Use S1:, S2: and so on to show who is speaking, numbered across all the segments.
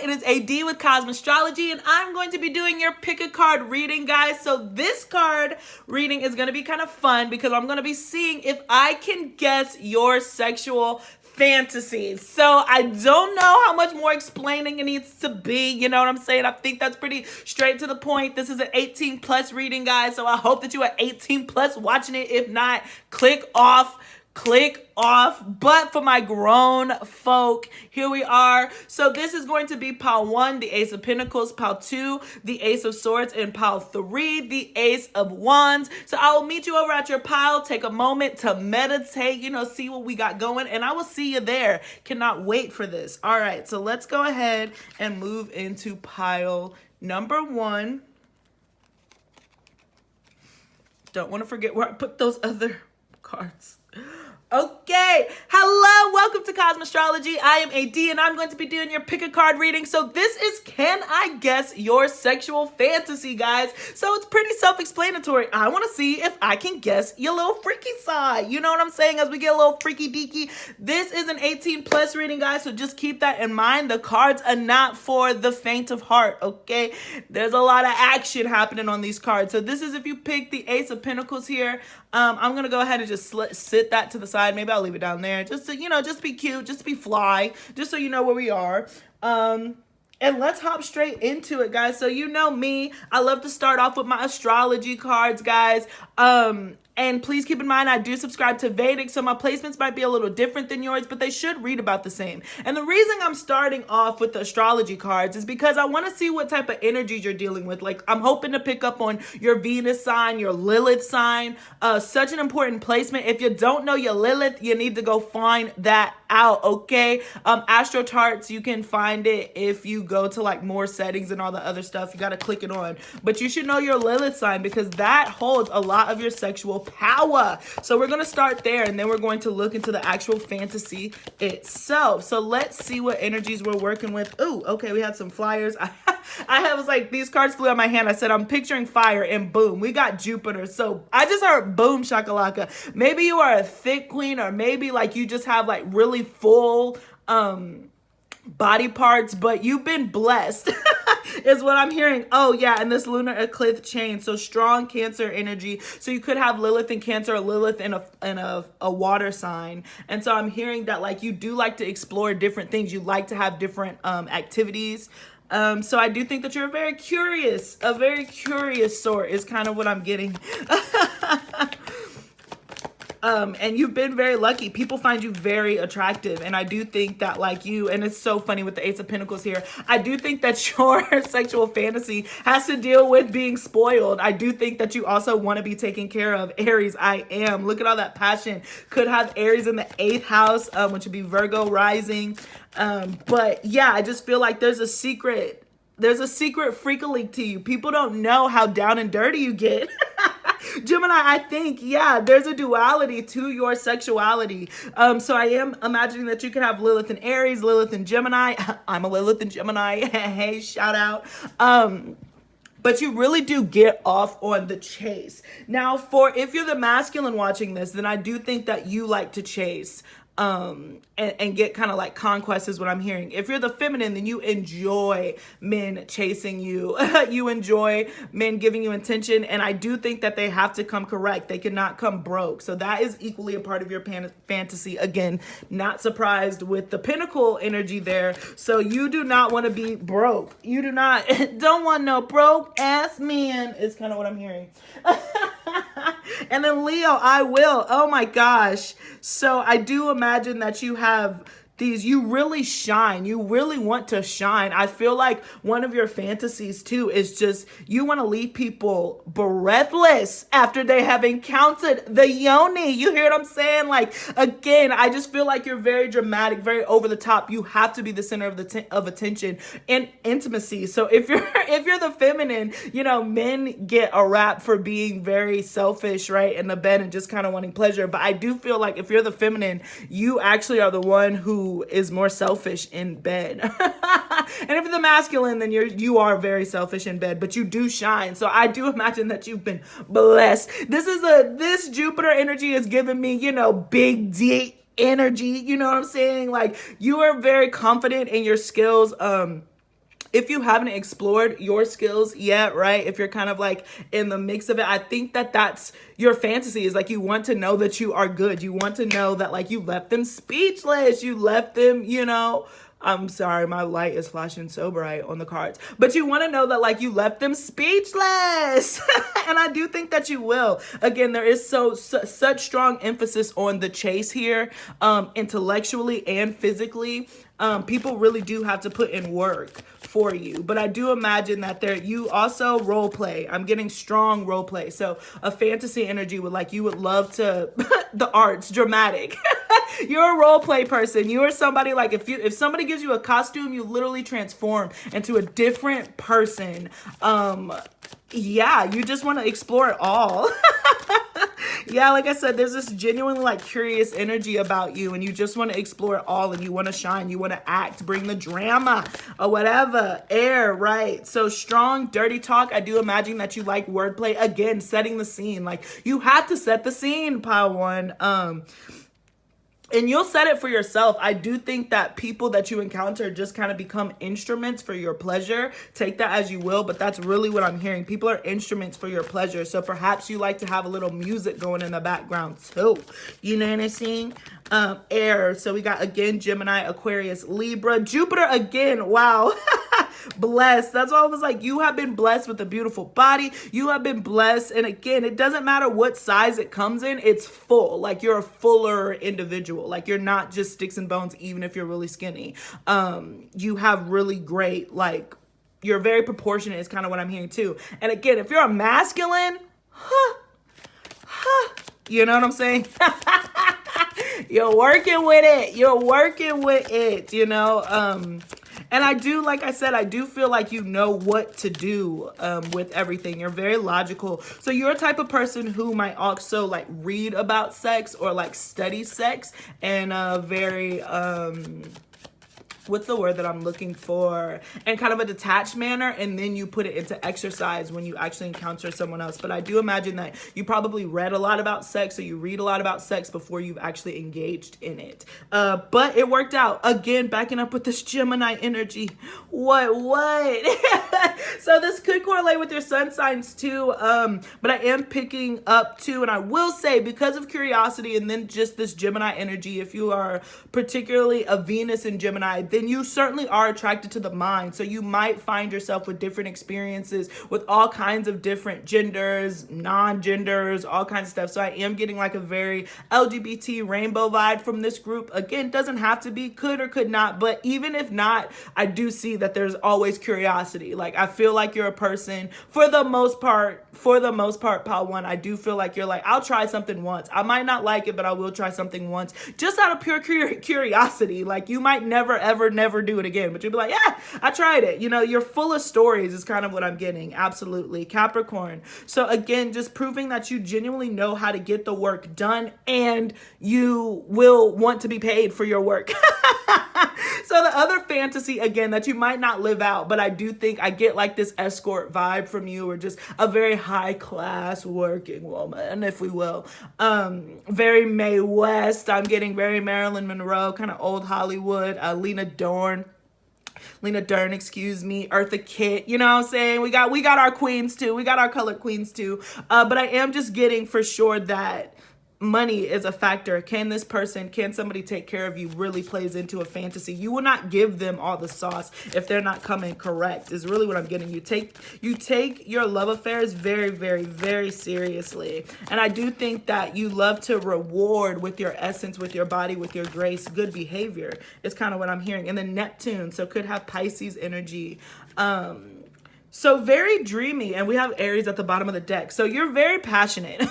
S1: It is AD with Kosmostrology, and I'm going to be doing your pick a card reading, guys. So this card reading is going to be kind of fun because I'm going to be seeing if I can guess your sexual fantasies. So I don't know how much more explaining it needs to be. You know what I'm saying? I think that's pretty straight to the point. This is an 18 plus reading, guys. So I hope that you are 18 plus watching it. If not, click off. But for my grown folk, here we are. So this is going to be pile 1, the Ace of Pentacles, pile 2, the Ace of Swords, and pile 3, the Ace of Wands. So I will meet you over at your pile. Take a moment to meditate, see what we got going, and I will see you there. Cannot wait for this. All right, so let's go ahead and move into pile number 1. Don't want to forget where I put those other cards. Okay, hello, welcome to Kosmostrology. I am AD and I'm going to be doing your pick a card reading. So this is Can I Guess Your Sexual Fantasy, guys. So it's pretty self-explanatory. I want to see if I can guess your little freaky side. You know what I'm saying? As we get a little freaky deaky. This is an 18 plus reading, guys, so just keep that in mind. The cards are not for the faint of heart, okay? There's a lot of action happening on these cards. So this is if you pick the Ace of Pentacles here. I'm going to go ahead and just sit that to the side. Maybe I'll leave it down there just to, just be cute, just be fly, just so you know where we are. And let's hop straight into it, guys. So you know me, I love to start off with my astrology cards, guys. And please keep in mind, I do subscribe to Vedic, so my placements might be a little different than yours, but they should read about the same. And the reason I'm starting off with the astrology cards is because I want to see what type of energies you're dealing with. Like, I'm hoping to pick up on your Venus sign, your Lilith sign. Such an important placement. If you don't know your Lilith, you need to go find that out, okay? Astro charts, you can find it if you go to like more settings and all the other stuff. You got to click it on. But you should know your Lilith sign because that holds a lot of your sexual power. So we're going to start there and then we're going to look into the actual fantasy itself. So let's see what energies we're working with. Ooh, okay, we had some flyers. I was like, these cards flew out my hand. I said, I'm picturing fire, and boom, we got Jupiter. So I just heard boom shakalaka. Maybe you are a thick queen, or maybe like you just have like really full body parts, but you've been blessed is what I'm hearing. Oh yeah, and this lunar eclipse chain, so strong Cancer energy. So you could have Lilith in Cancer or Lilith in a water sign. And so I'm hearing that like you do like to explore different things. You like to have different activities. So I do think that you're a very curious sort is kind of what I'm getting. And you've been very lucky. People find you very attractive. And I do think that like you, and it's so funny with the Ace of Pentacles here, I do think that your sexual fantasy has to deal with being spoiled. I do think that you also want to be taken care of. Aries, I am. Look at all that passion. Could have Aries in the 8th house, which would be Virgo rising. But yeah, I just feel like there's a secret freak-a-leak to you. People don't know how down and dirty you get. Gemini, I think, yeah, there's a duality to your sexuality. So I am imagining that you could have Lilith and Aries, Lilith and Gemini. I'm a Lilith and Gemini. Hey, shout out. But you really do get off on the chase. Now, if you're the masculine watching this, then I do think that you like to chase. And get kind of like conquest is what I'm hearing. If you're the feminine, then you enjoy men chasing you. You enjoy men giving you attention. And I do think that they have to come correct. They cannot come broke. So that is equally a part of your fantasy. Again, not surprised with the Pentacle energy there. So you do not want to be broke. You don't want no broke ass man is kind of what I'm hearing. And then Leo, I will. Oh my gosh. So I do imagine that you have you really shine. You really want to shine. I feel like one of your fantasies too is just you want to leave people breathless after they have encountered the yoni. You hear what I'm saying? Like, again, I just feel like you're very dramatic, very over the top. You have to be the center of attention and intimacy. So if you're the feminine, men get a rap for being very selfish, right, in the bed and just kind of wanting pleasure. But I do feel like if you're the feminine, you actually are the one who is more selfish in bed. And if you're the masculine, then you are very selfish in bed, but you do shine. So I do imagine that you've been blessed. This Jupiter energy is giving me, big D energy. You know what I'm saying? Like, you are very confident in your skills. if you haven't explored your skills yet, right? If you're kind of like in the mix of it, I think that that's your fantasy, is like you want to know that you are good. You want to know that like you left them speechless. You left them, you know, I'm sorry, my light is flashing so bright on the cards. But you want to know that like you left them speechless. And I do think that you will. Again, there is such strong emphasis on the chase here, intellectually and physically. People really do have to put in work for you. But I do imagine that you also role play. I'm getting strong role play. So a fantasy energy would like, you would love to, the arts, dramatic. You're a role play person. You are somebody like, if somebody gives you a costume, you literally transform into a different person. Yeah, you just want to explore it all. Yeah, like I said, there's this genuinely like curious energy about you, and you just want to explore it all, and you want to shine, you want to act, bring the drama or whatever, air, right? So strong, dirty talk. I do imagine that you like wordplay. Again, setting the scene. Like you have to set the scene, pile one. And you'll set it for yourself. I do think that people that you encounter just kind of become instruments for your pleasure. Take that as you will, but that's really what I'm hearing. People are instruments for your pleasure. So perhaps you like to have a little music going in the background too. You know what I'm saying? Air. So we got, again, Gemini, Aquarius, Libra, Jupiter again. Wow. Blessed. That's why I was like, you have been blessed with a beautiful body. You have been blessed. And again, it doesn't matter what size it comes in. It's full. Like you're a fuller individual. Like you're not just sticks and bones, even if you're really skinny. You have really great, like, you're very proportionate is kind of what I'm hearing too. And again, if you're a masculine, you know what I'm saying? You're working with it. You're working with it, you know? And I do, like I said, I do feel like you know what to do with everything. You're very logical. So you're a type of person who might also like read about sex or like study sex in a very, what's the word that I'm looking for? And kind of a detached manner, and then you put it into exercise when you actually encounter someone else. But I do imagine that you probably read a lot about sex, or you read a lot about sex before you've actually engaged in it. But it worked out. Again, backing up with this Gemini energy. What? So this could correlate with your sun signs too. But I am picking up too, and I will say, because of curiosity and then just this Gemini energy, if you are particularly a Venus in Gemini, then you certainly are attracted to the mind. So you might find yourself with different experiences with all kinds of different genders, non-genders, all kinds of stuff. So I am getting like a very LGBT rainbow vibe from this group. Again, doesn't have to be, could or could not, but even if not, I do see that there's always curiosity. Like I feel like you're a person, for the most part, pile one, I do feel like you're like, I'll try something once. I might not like it, but I will try something once, just out of pure curiosity. Like you might never do it again, but you'll be like, yeah, I tried it. You know, you're full of stories is kind of what I'm getting. Absolutely. Capricorn. So again, just proving that you genuinely know how to get the work done, and you will want to be paid for your work. So the other fantasy, again, that you might not live out, but I do think I get like this escort vibe from you, or just a very high class working woman, if we will. Very Mae West. I'm getting very Marilyn Monroe, kind of old Hollywood. Lena Dern, excuse me, Eartha Kitt, you know what I'm saying? We got our queens too. We got our colored queens too. But I am just getting for sure that money is a factor. Can somebody take care of you, really plays into a fantasy. You will not give them all the sauce if they're not coming correct, is really what I'm getting. You take your love affairs very, very, very seriously. And I do think that you love to reward with your essence, with your body, with your grace, good behavior is kind of what I'm hearing. And then Neptune, so could have Pisces energy. So very dreamy, and we have Aries at the bottom of the deck. So you're very passionate.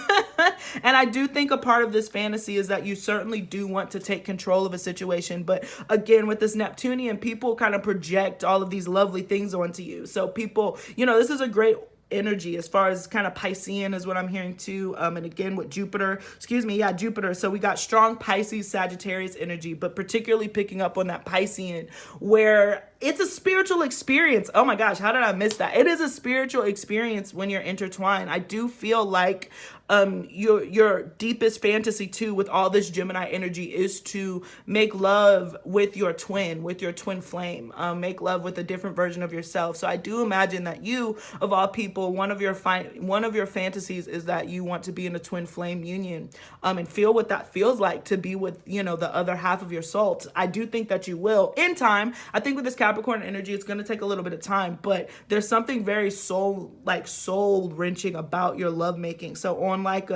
S1: And I do think a part of this fantasy is that you certainly do want to take control of a situation. But again, with this Neptunian, people kind of project all of these lovely things onto you. So people, you know, this is a great energy as far as kind of Piscean is what I'm hearing too. And again with Jupiter, Jupiter. So we got strong Pisces, Sagittarius energy, but particularly picking up on that Piscean, where it's a spiritual experience. Oh my gosh, how did I miss that? It is a spiritual experience when you're intertwined. I do feel like your deepest fantasy too with all this Gemini energy is to make love with your twin flame, make love with a different version of yourself. So I do imagine that you, of all people, one of your fantasies is that you want to be in a twin flame union, and feel what that feels like to be with, you know, the other half of your soul. I do think that you will in time. I think with this Capricorn energy, it's going to take a little bit of time, but there's something very soul wrenching about your lovemaking. So on like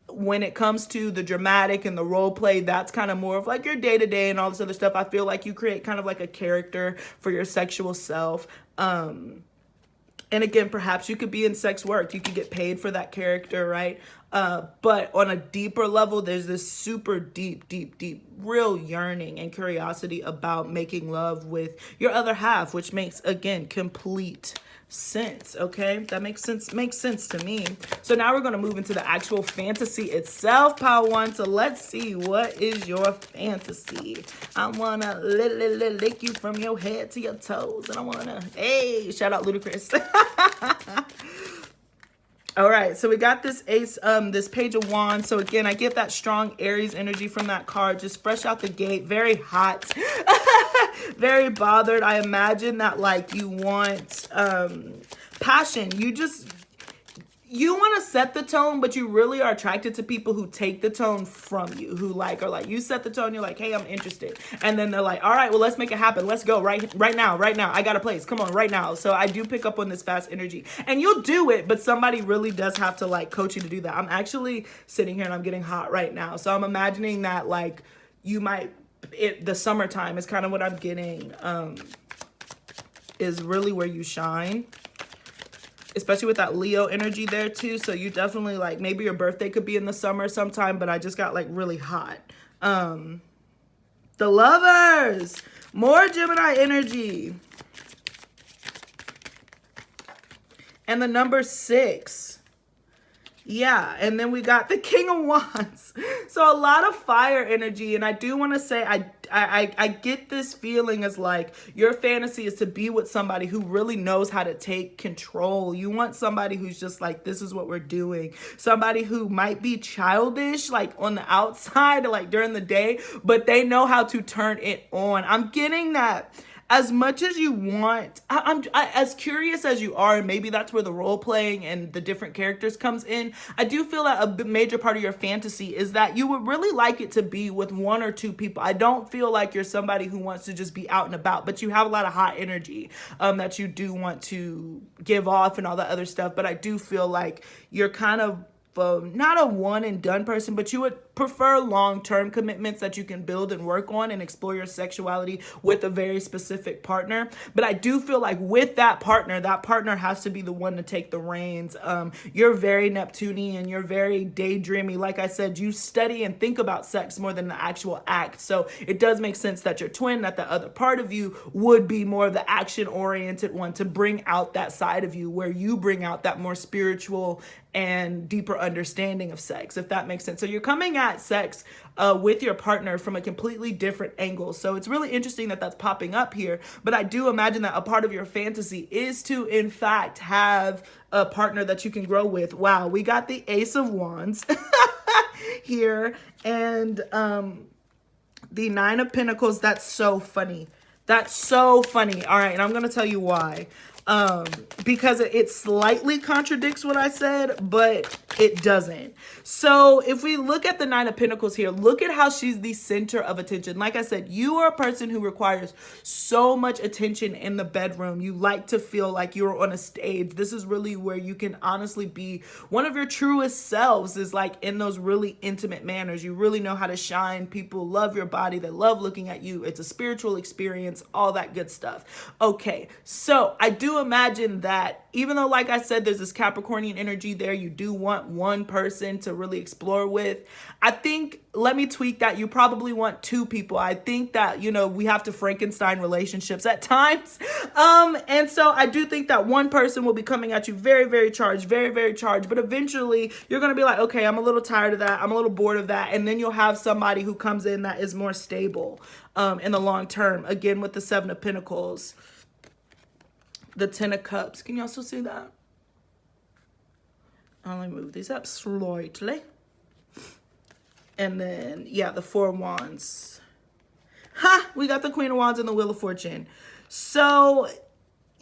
S1: when it comes to the dramatic and the role play, that's kind of more of like your day-to-day and all this other stuff. I feel like you create kind of like a character for your sexual self. And again, perhaps you could be in sex work. You could get paid for that character, right? But on a deeper level, there's this super deep, real yearning and curiosity about making love with your other half, which makes, again, complete sense. Okay, that makes sense to me. So now we're going to move into the actual fantasy itself, pile one. So let's see, what is your fantasy? I want to lick you from your head to your toes, and I want to, hey, shout out Ludacris. All right, so we got this ace, this page of wands. So again, I get that strong Aries energy from that card, just fresh out the gate, very hot, very bothered. I imagine that like you want passion. You want to set the tone, but you really are attracted to people who take the tone from you, who like are like, you set the tone, you're like, hey, I'm interested. And then they're like, all right, well, let's make it happen. Let's go right now. I got a place. Come on, right now. So I do pick up on this fast energy. And you'll do it, but somebody really does have to like coach you to do that. I'm actually sitting here and I'm getting hot right now. So I'm imagining that like you might, the summertime is kind of what I'm getting, is really where you shine. Especially with that Leo energy there too. So you definitely like, maybe your birthday could be in the summer sometime, but I just got like really hot. The Lovers, more Gemini energy. And the number 6. Yeah, and then we got the King of Wands. So a lot of fire energy, and I do want to say I get this feeling as like your fantasy is to be with somebody who really knows how to take control. You want somebody who's just like, this is what we're doing. Somebody who might be childish, like on the outside, like during the day, but they know how to turn it on. I'm getting that. As much as you want, I'm as curious as you are, and maybe that's where the role playing and the different characters comes in. I do feel that a major part of your fantasy is that you would really like it to be with 1 or 2 people. I don't feel like you're somebody who wants to just be out and about, but you have a lot of hot energy that you do want to give off and all that other stuff. But I do feel like you're kind of not a one and done person, but you would prefer long-term commitments that you can build and work on and explore your sexuality with a very specific partner. But I do feel like with that partner has to be the one to take the reins. You're very Neptunian, you're very daydreamy. Like I said, you study and think about sex more than the actual act. So it does make sense that your twin, that the other part of you would be more of the action-oriented one to bring out that side of you where you bring out that more spiritual and deeper understanding of sex, if that makes sense. So you're coming at sex with your partner from a completely different angle. So it's really interesting that that's popping up here. But I do imagine that a part of your fantasy is to, in fact, have a partner that you can grow with. Wow, we got the Ace of Wands here, and the 9 of Pentacles. That's so funny. That's so funny. All right, and I'm going to tell you why. Because it slightly contradicts what I said, but it doesn't. So if we look at the 9 of Pentacles here, look at how she's the center of attention. Like I said, you are a person who requires so much attention in the bedroom. You like to feel like you're on a stage. This is really where you can honestly be one of your truest selves, is like in those really intimate manners. You really know how to shine. People love your body. They love looking at you. It's a spiritual experience, all that good stuff. Okay, so I do do imagine that even though, like I said, there's this Capricornian energy there, you do want one person to really explore with. I think, let me tweak that, you probably want two people. I think that, you know, we have to Frankenstein relationships at times. And so I do think that one person will be coming at you very, very charged, very, very charged. But eventually you're going to be like, okay, I'm a little tired of that. I'm a little bored of that. And then you'll have somebody who comes in that is more stable in the long term. Again, with the Seven of Pentacles. The Ten of Cups. Can you also see that? Let me move these up slightly. And then, yeah, the Four of Wands. Ha! We got the Queen of Wands and the Wheel of Fortune. So,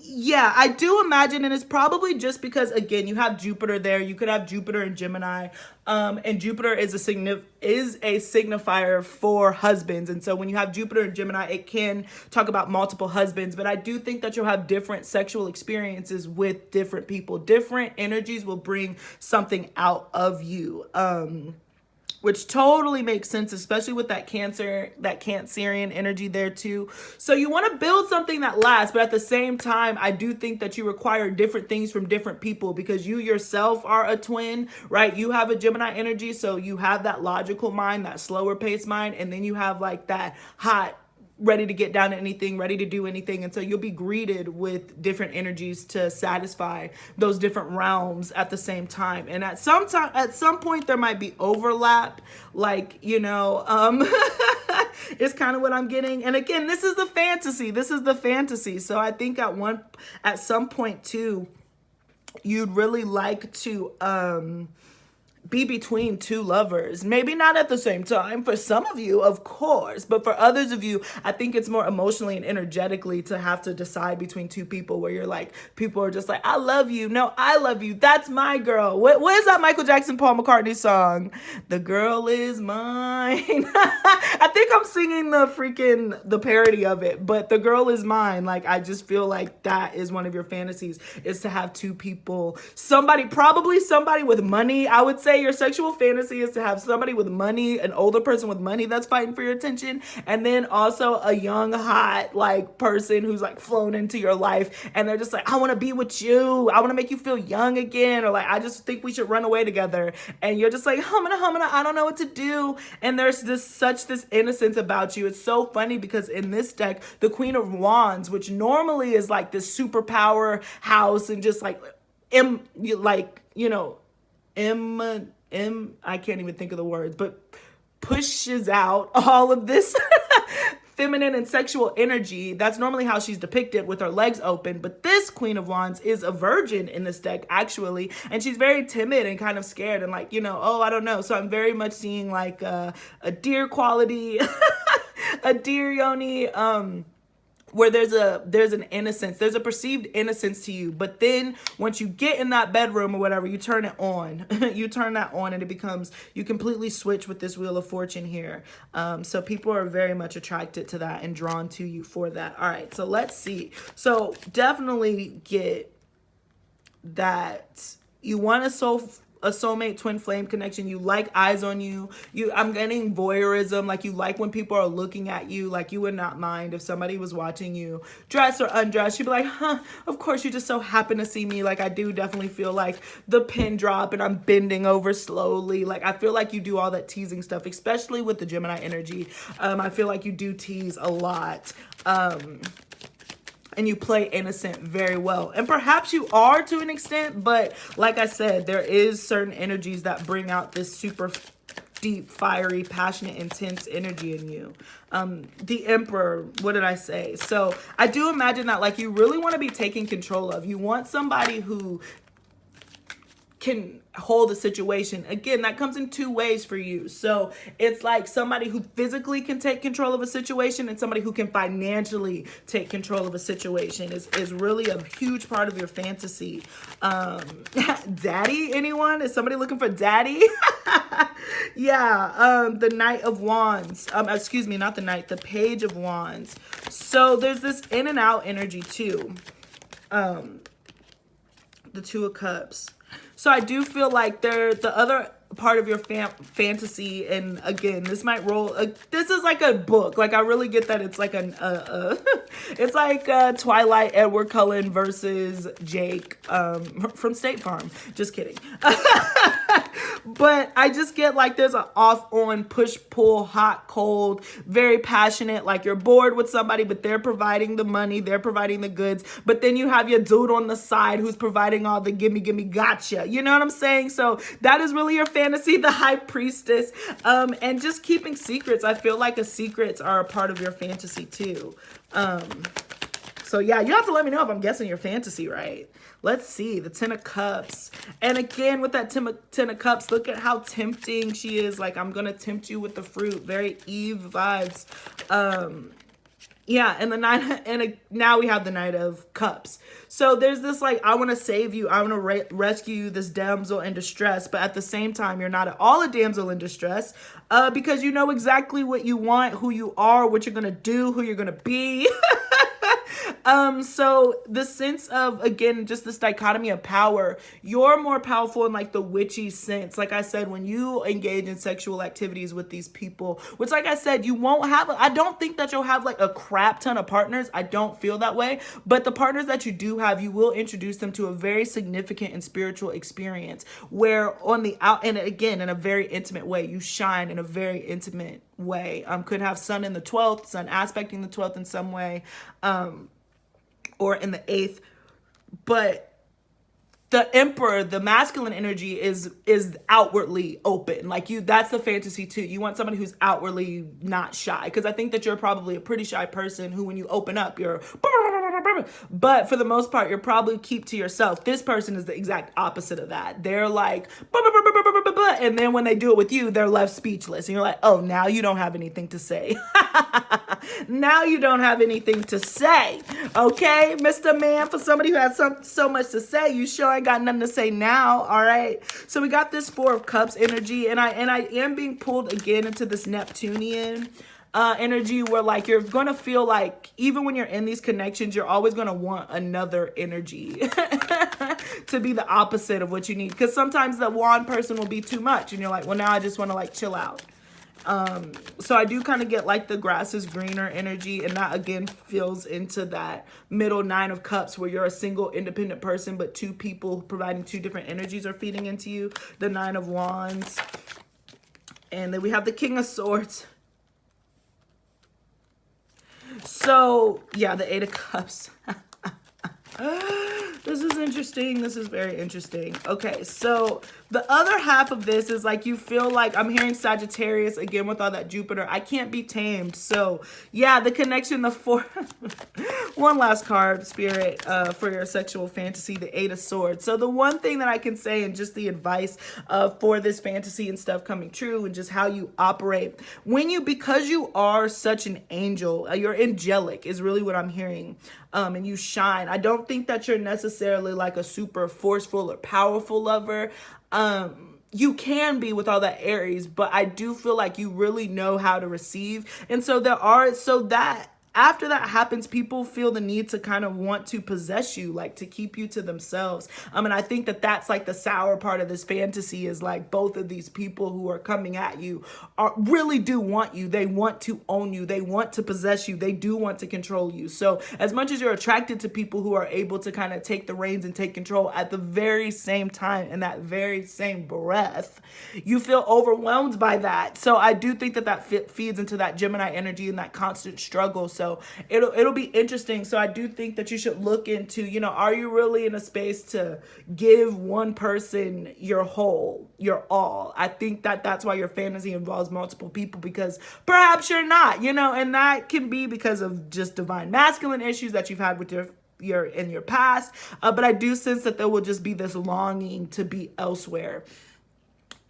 S1: yeah, I do imagine, and it's probably just because, again, you have Jupiter there. You could have Jupiter and Gemini. And Jupiter is a signifier for husbands. And so when you have Jupiter and Gemini, it can talk about multiple husbands. But I do think that you'll have different sexual experiences with different people. Different energies will bring something out of you. Which totally makes sense, especially with that Cancerian energy there too. So you want to build something that lasts, but at the same time, I do think that you require different things from different people because you yourself are a twin, right? You have a Gemini energy, so you have that logical mind, that slower paced mind, and then you have like that hot, ready to get down to anything, ready to do anything. And so you'll be greeted with different energies to satisfy those different realms at the same time. And at some point there might be overlap, like, you know, it's kind of what I'm getting. And again, this is the fantasy. So I think at some point too, you'd really like to, be between two lovers. Maybe not at the same time for some of you, of course, but for others of you, I think it's more emotionally and energetically to have to decide between two people where you're like, people are just like, I love you. No, I love you. That's my girl. What is that Michael Jackson, Paul McCartney song? The girl is mine. I think I'm singing the parody of it, but the girl is mine. Like, I just feel like that is one of your fantasies, is to have two people, probably somebody with money. I would say your sexual fantasy is to have somebody with money, an older person with money that's fighting for your attention, and then also a young, hot, like, person who's like flown into your life, and they're just like, I want to be with you. I want to make you feel young again, or like, I just think we should run away together. And you're just like, humana, I don't know what to do. And there's such this innocence about you. It's so funny because in this deck, the Queen of Wands, which normally is like this superpower house and just like, I can't even think of the words, but pushes out all of this feminine and sexual energy. That's normally how she's depicted, with her legs open. But this Queen of Wands is a virgin in this deck, actually. And she's very timid and kind of scared and like, oh, I don't know. So I'm very much seeing like a deer quality, a deer yoni, where there's an innocence, there's a perceived innocence to you. But then once you get in that bedroom or whatever, you turn it on. You turn that on and it becomes, you completely switch with this Wheel of Fortune here. So people are very much attracted to that and drawn to you for that. All right, so let's see. So definitely get that you want a soulmate twin flame connection. You like eyes on you. I'm getting voyeurism, like you like when people are looking at you. Like you would not mind if somebody was watching you dress or undress. You'd be like, of course, you just so happen to see me. Like I do definitely feel like the pin drop and I'm bending over slowly. Like I feel like you do all that teasing stuff, especially with the Gemini energy. I feel like you do tease a lot. And you play innocent very well. And perhaps you are to an extent, but like I said, there is certain energies that bring out this super deep, fiery, passionate, intense energy in you. The Emperor, what did I say? So I do imagine that like you really want to be taken control of. You want somebody who can hold a situation. Again, that comes in two ways for you. So it's like somebody who physically can take control of a situation and somebody who can financially take control of a situation is really a huge part of your fantasy. Daddy, anyone? Is somebody looking for daddy? Yeah, the Knight of Wands. Excuse me, not the Knight, the Page of Wands. So there's this in and out energy too. The Two of Cups. So I do feel like the other part of your fantasy. And again, this might roll, this is like a book. Like, I really get that it's like it's like Twilight, Edward Cullen versus Jake from State Farm. Just kidding. But I just get like there's an off on, push pull, hot cold, very passionate, like you're bored with somebody but they're providing the money, they're providing the goods, but then you have your dude on the side who's providing all the gimme gotcha, you know what I'm saying? So that is really your fantasy, the high priestess. And just keeping secrets. I feel like secrets are a part of your fantasy too. So yeah, you have to let me know if I'm guessing your fantasy right. Let's see, the 10 of Cups. And again, with that 10 of Cups, look at how tempting she is. Like, I'm going to tempt you with the fruit. Very Eve vibes. Yeah, and now we have the Knight of Cups. So there's this like, I want to save you. I want to rescue you, this damsel in distress. But at the same time, you're not at all a damsel in distress because you know exactly what you want, who you are, what you're going to do, who you're going to be. So the sense of, again, just this dichotomy of power, you're more powerful in like the witchy sense. Like I said, when you engage in sexual activities with these people, which like I said, you won't have, I don't think that you'll have like a crap ton of partners. I don't feel that way. But the partners that you do have, you will introduce them to a very significant and spiritual experience where on the out, and again, in a very intimate way, you shine in a very intimate way. Could have sun in the 12th, sun aspecting the 12th in some way. Or in the 8th, but the Emperor, the masculine energy is outwardly open. Like that's the fantasy too. You want somebody who's outwardly not shy, because I think that you're probably a pretty shy person who, when you open up, you're, but for the most part, you're probably keep to yourself. This person is the exact opposite of that. They're like, and then when they do it with you, they're left speechless. And you're like, oh, now you don't have anything to say. Now you don't have anything to say. Okay, Mr. Man, for somebody who has so much to say, you sure ain't got nothing to say now. All right. So we got this 4 of Cups energy, and I am being pulled again into this Neptunian energy where like you're going to feel like even when you're in these connections, you're always going to want another energy to be the opposite of what you need. Because sometimes the wand person will be too much and you're like, well, now I just want to like chill out. So I do kind of get like the grass is greener energy, and that again feels into that middle 9 of Cups where you're a single independent person, but 2 people providing 2 different energies are feeding into you. The 9 of Wands. And then we have the King of Swords. So yeah, the 8 of Cups. This is interesting. This is very interesting. Okay, so the other half of this is like you feel like, I'm hearing Sagittarius again with all that Jupiter. I can't be tamed. So yeah, the connection, the 4. One last card, Spirit, for your sexual fantasy, the 8 of Swords. So the one thing that I can say, and just the advice for this fantasy and stuff coming true, and just how you operate, because you are such an angel, you're angelic is really what I'm hearing. And you shine. I don't think that you're necessarily like a super forceful or powerful lover. You can be with all that Aries, but I do feel like you really know how to receive. And so that after that happens, people feel the need to kind of want to possess you, like to keep you to themselves. And I think that that's like the sour part of this fantasy is like both of these people who are coming at you really do want you. They want to own you. They want to possess you. They do want to control you. So as much as you're attracted to people who are able to kind of take the reins and take control, at the very same time, in that very same breath, you feel overwhelmed by that. So I do think that that feeds into that Gemini energy and that constant struggle. So it'll be interesting. So I do think that you should look into, are you really in a space to give one person your whole, your all? I think that that's why your fantasy involves multiple people, because perhaps you're not, and that can be because of just divine masculine issues that you've had with your past. But I do sense that there will just be this longing to be elsewhere.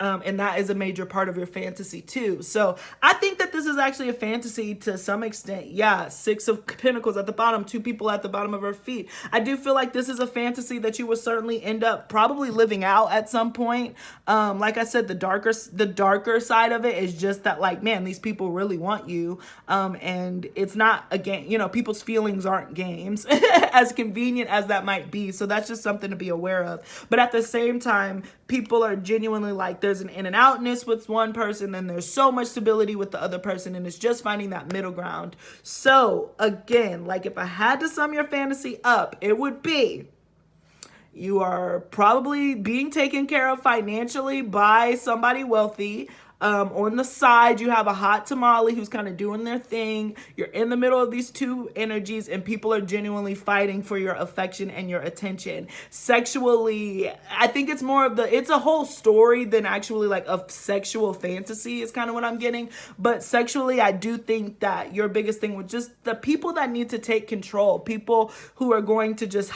S1: And that is a major part of your fantasy too. So I think that this is actually a fantasy to some extent. Yeah, 6 of Pentacles at the bottom, 2 people at the bottom of her feet. I do feel like this is a fantasy that you will certainly end up probably living out at some point. Like I said, the darker side of it is just that, like, man, these people really want you. And it's not a game, people's feelings aren't games, as convenient as that might be. So that's just something to be aware of. But at the same time, people are genuinely like, there's an in and outness with one person, and there's so much stability with the other person, and it's just finding that middle ground. So again, like if I had to sum your fantasy up, it would be you are probably being taken care of financially by somebody wealthy. On the side, you have a hot tamale who's kind of doing their thing. You're in the middle of these two energies, and people are genuinely fighting for your affection and your attention. Sexually, I think it's more of it's a whole story than actually like a sexual fantasy is kind of what I'm getting. But sexually, I do think that your biggest thing was just the people that need to take control, people who are going to just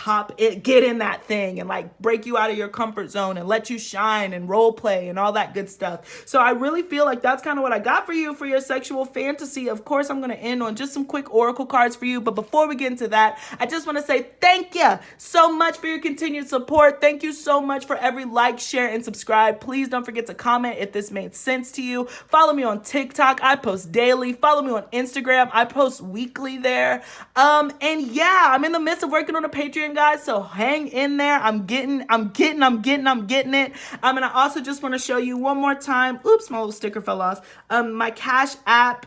S1: get in that thing and like break you out of your comfort zone and let you shine and role play and all that good stuff. So I really feel like that's kind of what I got for you for your sexual fantasy. Of course, I'm going to end on just some quick oracle cards for you. But before we get into that, I just want to say thank you so much for your continued support. Thank you so much for every like, share, and subscribe. Please don't forget to comment if this made sense to you. Follow me on TikTok. I post daily. Follow me on Instagram. I post weekly there. And yeah, I'm in the midst of working on a Patreon, guys. So hang in there. I'm getting it. And I also just want to show you one more time. Oops, my little sticker fell off. My Cash App,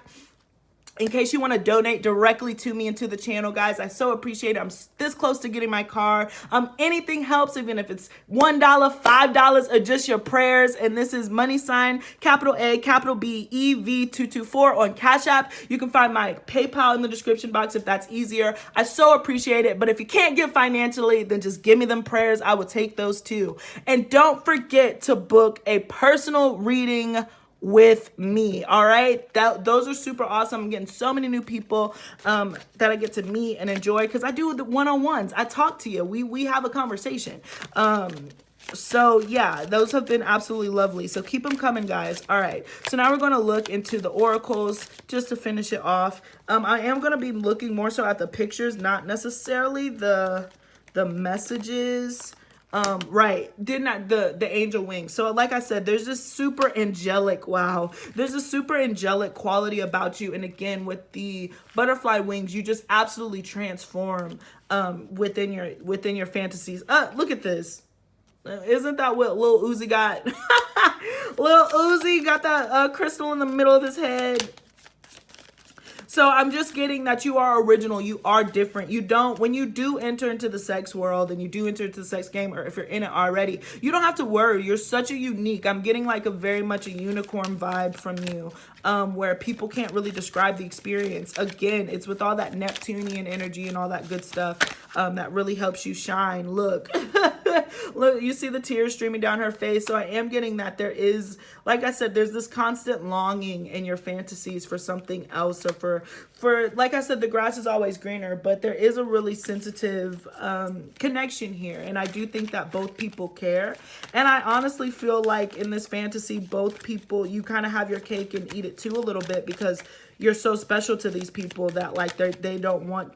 S1: in case you want to donate directly to me and to the channel, guys. I so appreciate it. I'm this close to getting my car. Anything helps, even if it's $1, $5, or just your prayers. And this is money sign, capital A, capital B, EV224 on Cash App. You can find my PayPal in the description box if that's easier. I so appreciate it. But if you can't give financially, then just give me them prayers. I will take those too. And don't forget to book a personal reading with me. All right, those are super awesome. I'm getting so many new people that I get to meet and enjoy, because I do the one-on-ones. I talk to you, we have a conversation. So yeah, those have been absolutely lovely. So keep them coming, guys. All right, so now we're going to look into the oracles just to finish it off. I am going to be looking more so at the pictures, not necessarily the messages. Right, the angel wings. So like I said, there's this super angelic, there's a super angelic quality about you. And again, with the butterfly wings, you just absolutely transform within your fantasies. Look at this. Isn't that what Lil Uzi got? Lil Uzi got that crystal in the middle of his head. So I'm just getting that you are original. You are different. When you do enter into the sex world and you do enter into the sex game, or if you're in it already, you don't have to worry. You're such a unique. I'm getting like very much a unicorn vibe from you, where people can't really describe the experience. Again, it's with all that Neptunian energy and all that good stuff that really helps you shine. Look. Look, you see the tears streaming down her face. So I am getting that there is, like I said, there's this constant longing in your fantasies for something else, or for like I said, the grass is always greener, but there is a really sensitive connection here. And I do think that both people care. And I honestly feel like in this fantasy, both people, you kind of have your cake and eat it too a little bit, because you're so special to these people that like they don't want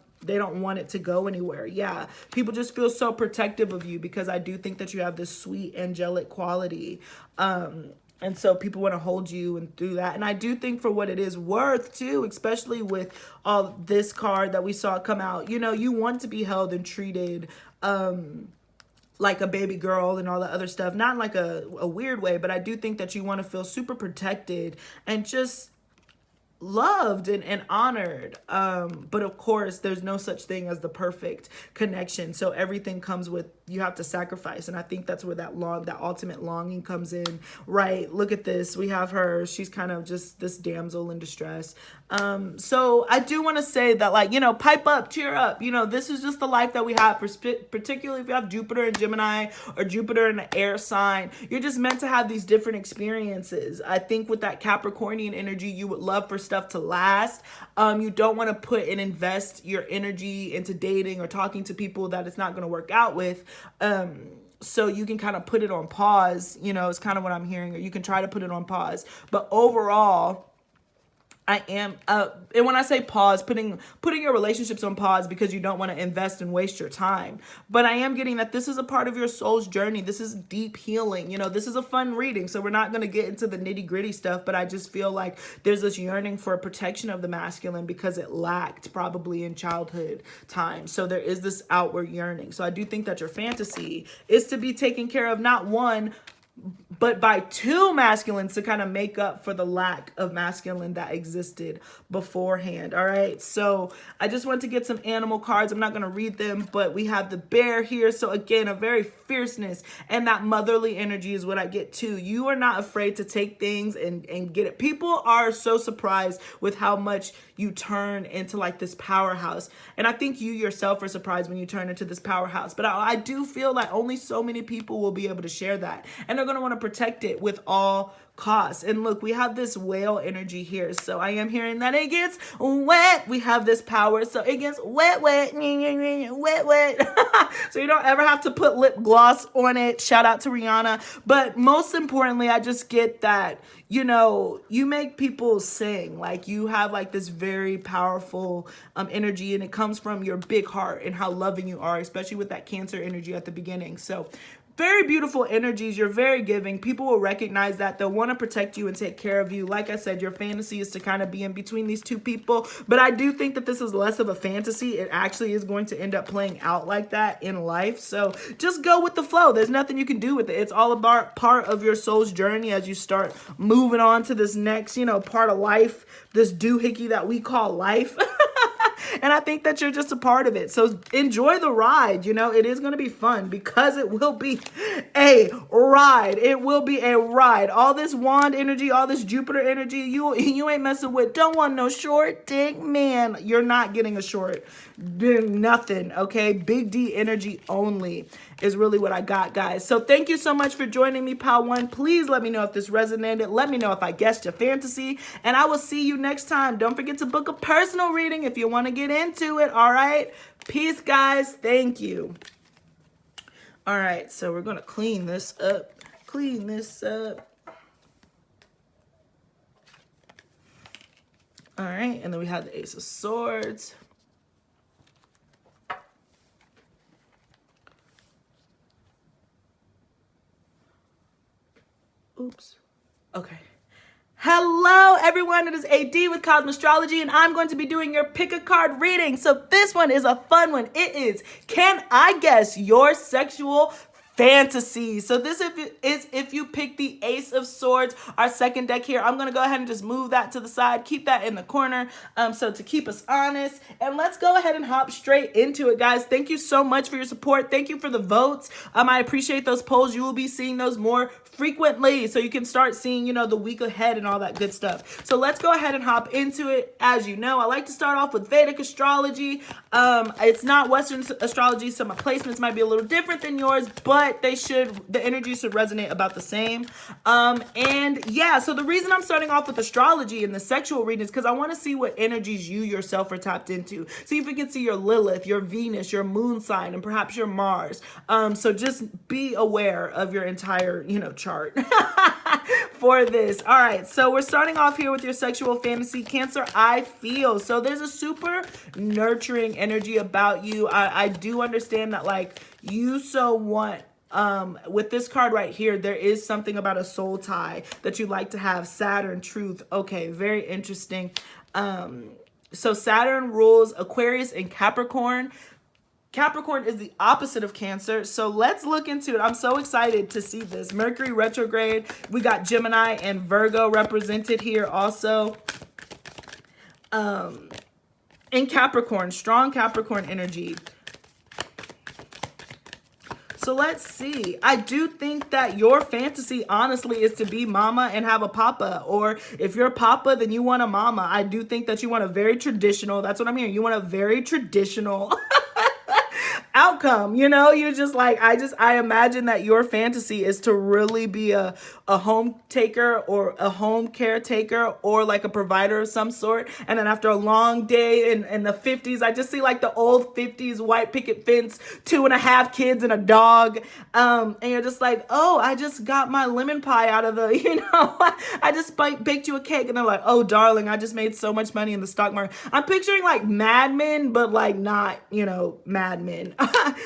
S1: it to go anywhere. Yeah, people just feel so protective of you, because I do think that you have this sweet angelic quality. And so people want to hold you and do that. And I do think for what it is worth too, especially with all this card that we saw come out, you want to be held and treated like a baby girl and all the other stuff. Not in like a weird way, but I do think that you want to feel super protected and just loved and honored. But of course, there's no such thing as the perfect connection. So everything comes with, you have to sacrifice. And I think that's where that ultimate longing comes in. Right. Look at this. We have her. She's kind of just this damsel in distress. So I do want to say that, like, pipe up, cheer up. This is just the life that we have, particularly if you have Jupiter in Gemini or Jupiter in an air sign. You're just meant to have these different experiences. I think with that Capricornian energy, you would love for stuff to last. You don't want to put and invest your energy into dating or talking to people that it's not going to work out with. So you can kind of put it on pause, is kind of what I'm hearing, or you can try to put it on pause. But overall, I am, and when I say pause, putting your relationships on pause because you don't want to invest and waste your time. But I am getting that this is a part of your soul's journey. This is deep healing. This is a fun reading, so we're not going to get into the nitty gritty stuff, but I just feel like there's this yearning for protection of the masculine because it lacked probably in childhood time. So there is this outward yearning. So I do think that your fantasy is to be taken care of, not one, but by two masculines to kind of make up for the lack of masculine that existed beforehand. All right, so I just want to get some animal cards. I'm not going to read them, but we have the bear here. So again, a very fierceness and that motherly energy is what I get too. You are not afraid to take things and get it. People are so surprised with how much you turn into like this powerhouse. And I think you yourself are surprised when you turn into this powerhouse. But I do feel like only so many people will be able to share that. And they're going to want to protect it with all costs. And look, we have this whale energy here. So I am hearing that it gets wet. We have this power. So it gets wet, wet, wet, wet. So you don't ever have to put lip gloss on it. Shout out to Rihanna. But most importantly, I just get that, you know, you make people sing. Like you have like this very powerful energy, and it comes from your big heart and how loving you are, especially with that Cancer energy at the beginning. So very beautiful energies. You're very giving. People will recognize that. They'll want to protect you and take care of you. Like I said, your fantasy is to kind of be in between these two people. But I do think that this is less of a fantasy. It actually is going to end up playing out like that in life. So just go with the flow. There's nothing you can do with it. It's all about part of your soul's journey as you start moving on to this next, you know, part of life, this doohickey that we call life. And I think that you're just a part of it. So enjoy the ride. You know, it is going to be fun because it will be a ride. It will be a ride. All this wand energy, all this Jupiter energy, you ain't messing with. Don't want no short dick, man. You're not getting a short. Nothing, okay? Big D energy only is really what I got, guys. So thank you so much for joining me, Pal One. Please let me know if this resonated. Let me know if I guessed your fantasy. And I will see you next time. Don't forget to book a personal reading if you want to get into it, all right? Peace, guys. Thank you. All right, so we're going to clean this up. Clean this up. All right, and then we have the Ace of Swords. Oops. Okay. Hello, everyone. It is AD with Kosmostrology, and I'm going to be doing your pick a card reading. So this one is a fun one. It is, can I guess your sexual fantasy? So this is if you pick the Ace of Swords, our second deck here. I'm going to go ahead and just move that to the side, keep that in the corner, so to keep us honest. And let's go ahead and hop straight into it, guys. Thank you so much for your support. Thank you for the votes. I appreciate those polls. You will be seeing those more frequently, so you can start seeing, you know, the week ahead and all that good stuff. So let's go ahead and hop into it. As you know, I like to start off with Vedic astrology. It's not Western astrology, so my placements might be a little different than yours, but the energy should resonate about the same. And yeah, so the reason I'm starting off with astrology and the sexual reading is because I want to see what energies you yourself are tapped into. See if we can see your Lilith, your Venus, your moon sign, and perhaps your Mars. So just be aware of your entire, you know, chart for this. All right, so we're starting off here with your sexual fantasy, Cancer. I feel so there's a super nurturing energy about you. I do understand that, like, you so want, with this card right here, there is something about a soul tie that you like to have. Saturn, truth. Okay, very interesting. So Saturn rules Aquarius and Capricorn. Capricorn is the opposite of Cancer. So let's look into it. I'm so excited to see this. Mercury retrograde. We got Gemini and Virgo represented here also. In Capricorn, strong Capricorn energy. So let's see. I do think that your fantasy, honestly, is to be mama and have a papa. Or if you're a papa, then you want a mama. I do think that you want a very traditional, that's what I'm hearing. You want a very traditional outcome, you know. You're just like, I imagine that your fantasy is to really be a home taker or a home caretaker or like a provider of some sort. And then after a long day in the 50s, I just see like the old 50s white picket fence, 2.5 kids and a dog. And you're just like, oh, I just got my lemon pie out of the, you know, I just baked you a cake. And they're like, oh, darling, I just made so much money in the stock market. I'm picturing like Mad Men, but like not, you know, Mad Men.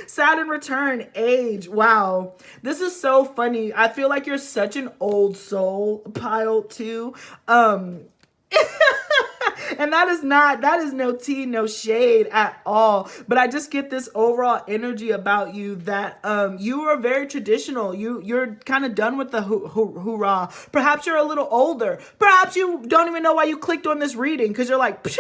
S1: Saturn return, age. Wow. This is so funny. I feel like you're such an old soul, Pile too. And that is no tea, no shade at all. But I just get this overall energy about you that you are very traditional. You're kind of done with the hoorah. Perhaps you're a little older. Perhaps you don't even know why you clicked on this reading, because you're like, psh,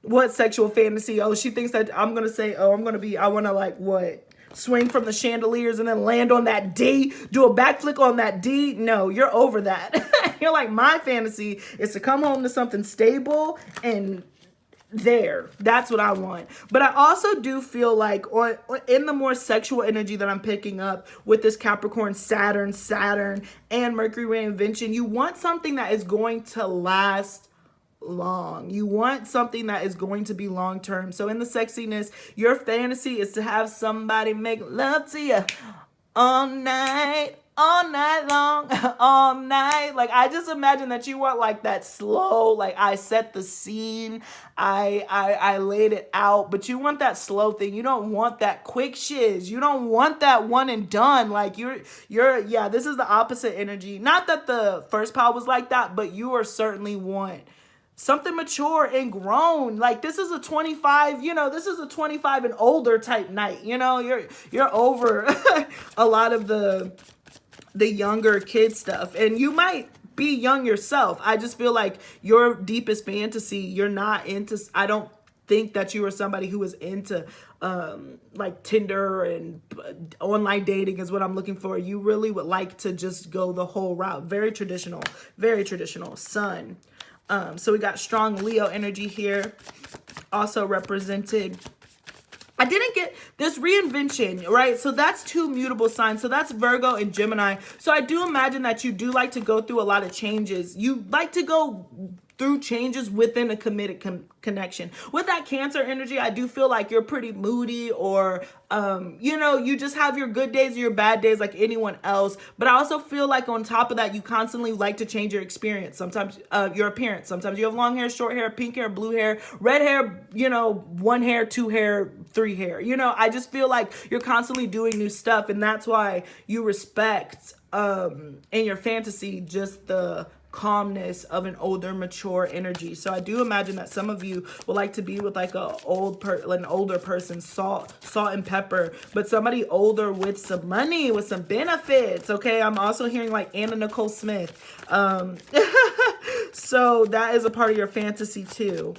S1: what sexual fantasy? Oh, she thinks that I'm gonna say, oh, I wanna like what? Swing from the chandeliers and then land on that D, do a backflip on that D. No, you're over that. You're like, my fantasy is to come home to something stable and there. That's what I want. But I also do feel like in the more sexual energy that I'm picking up with this Capricorn, Saturn, and Mercury reinvention, you want something that is going to last long. You want something that is going to be long term. So in the sexiness, your fantasy is to have somebody make love to you all night long, all night. Like, I just imagine that you want like that slow, like, I set the scene, I laid it out, but you want that slow thing. You don't want that quick shiz. You don't want that one and done. Like, yeah, this is the opposite energy. Not that the first pile was like that, but you are certainly want something mature and grown. Like, this is a 25, this is a 25 and older type night. You're over a lot of the younger kid stuff, and you might be young yourself. I just feel like your deepest fantasy, you're not into, I don't think that you are somebody who is into like Tinder and online dating is what I'm looking for. You really would like to just go the whole route. Very traditional Sun. So we got strong Leo energy here, also represented. I didn't get this reinvention, right? So that's two mutable signs. So that's Virgo and Gemini. So I do imagine that you do like to go through a lot of changes. You like to go through changes within a committed connection. With that Cancer energy, I do feel like you're pretty moody, or you just have your good days and your bad days like anyone else. But I also feel like on top of that, you constantly like to change your experience. Sometimes your appearance. Sometimes you have long hair, short hair, pink hair, blue hair, red hair, one hair, two hair, three hair. I just feel like you're constantly doing new stuff, and that's why you respect in your fantasy just the calmness of an older, mature energy. So I do imagine that some of you would like to be with like an older person, salt and pepper, but somebody older with some money, with some benefits. Okay, I'm also hearing like Anna Nicole Smith. So that is a part of your fantasy too.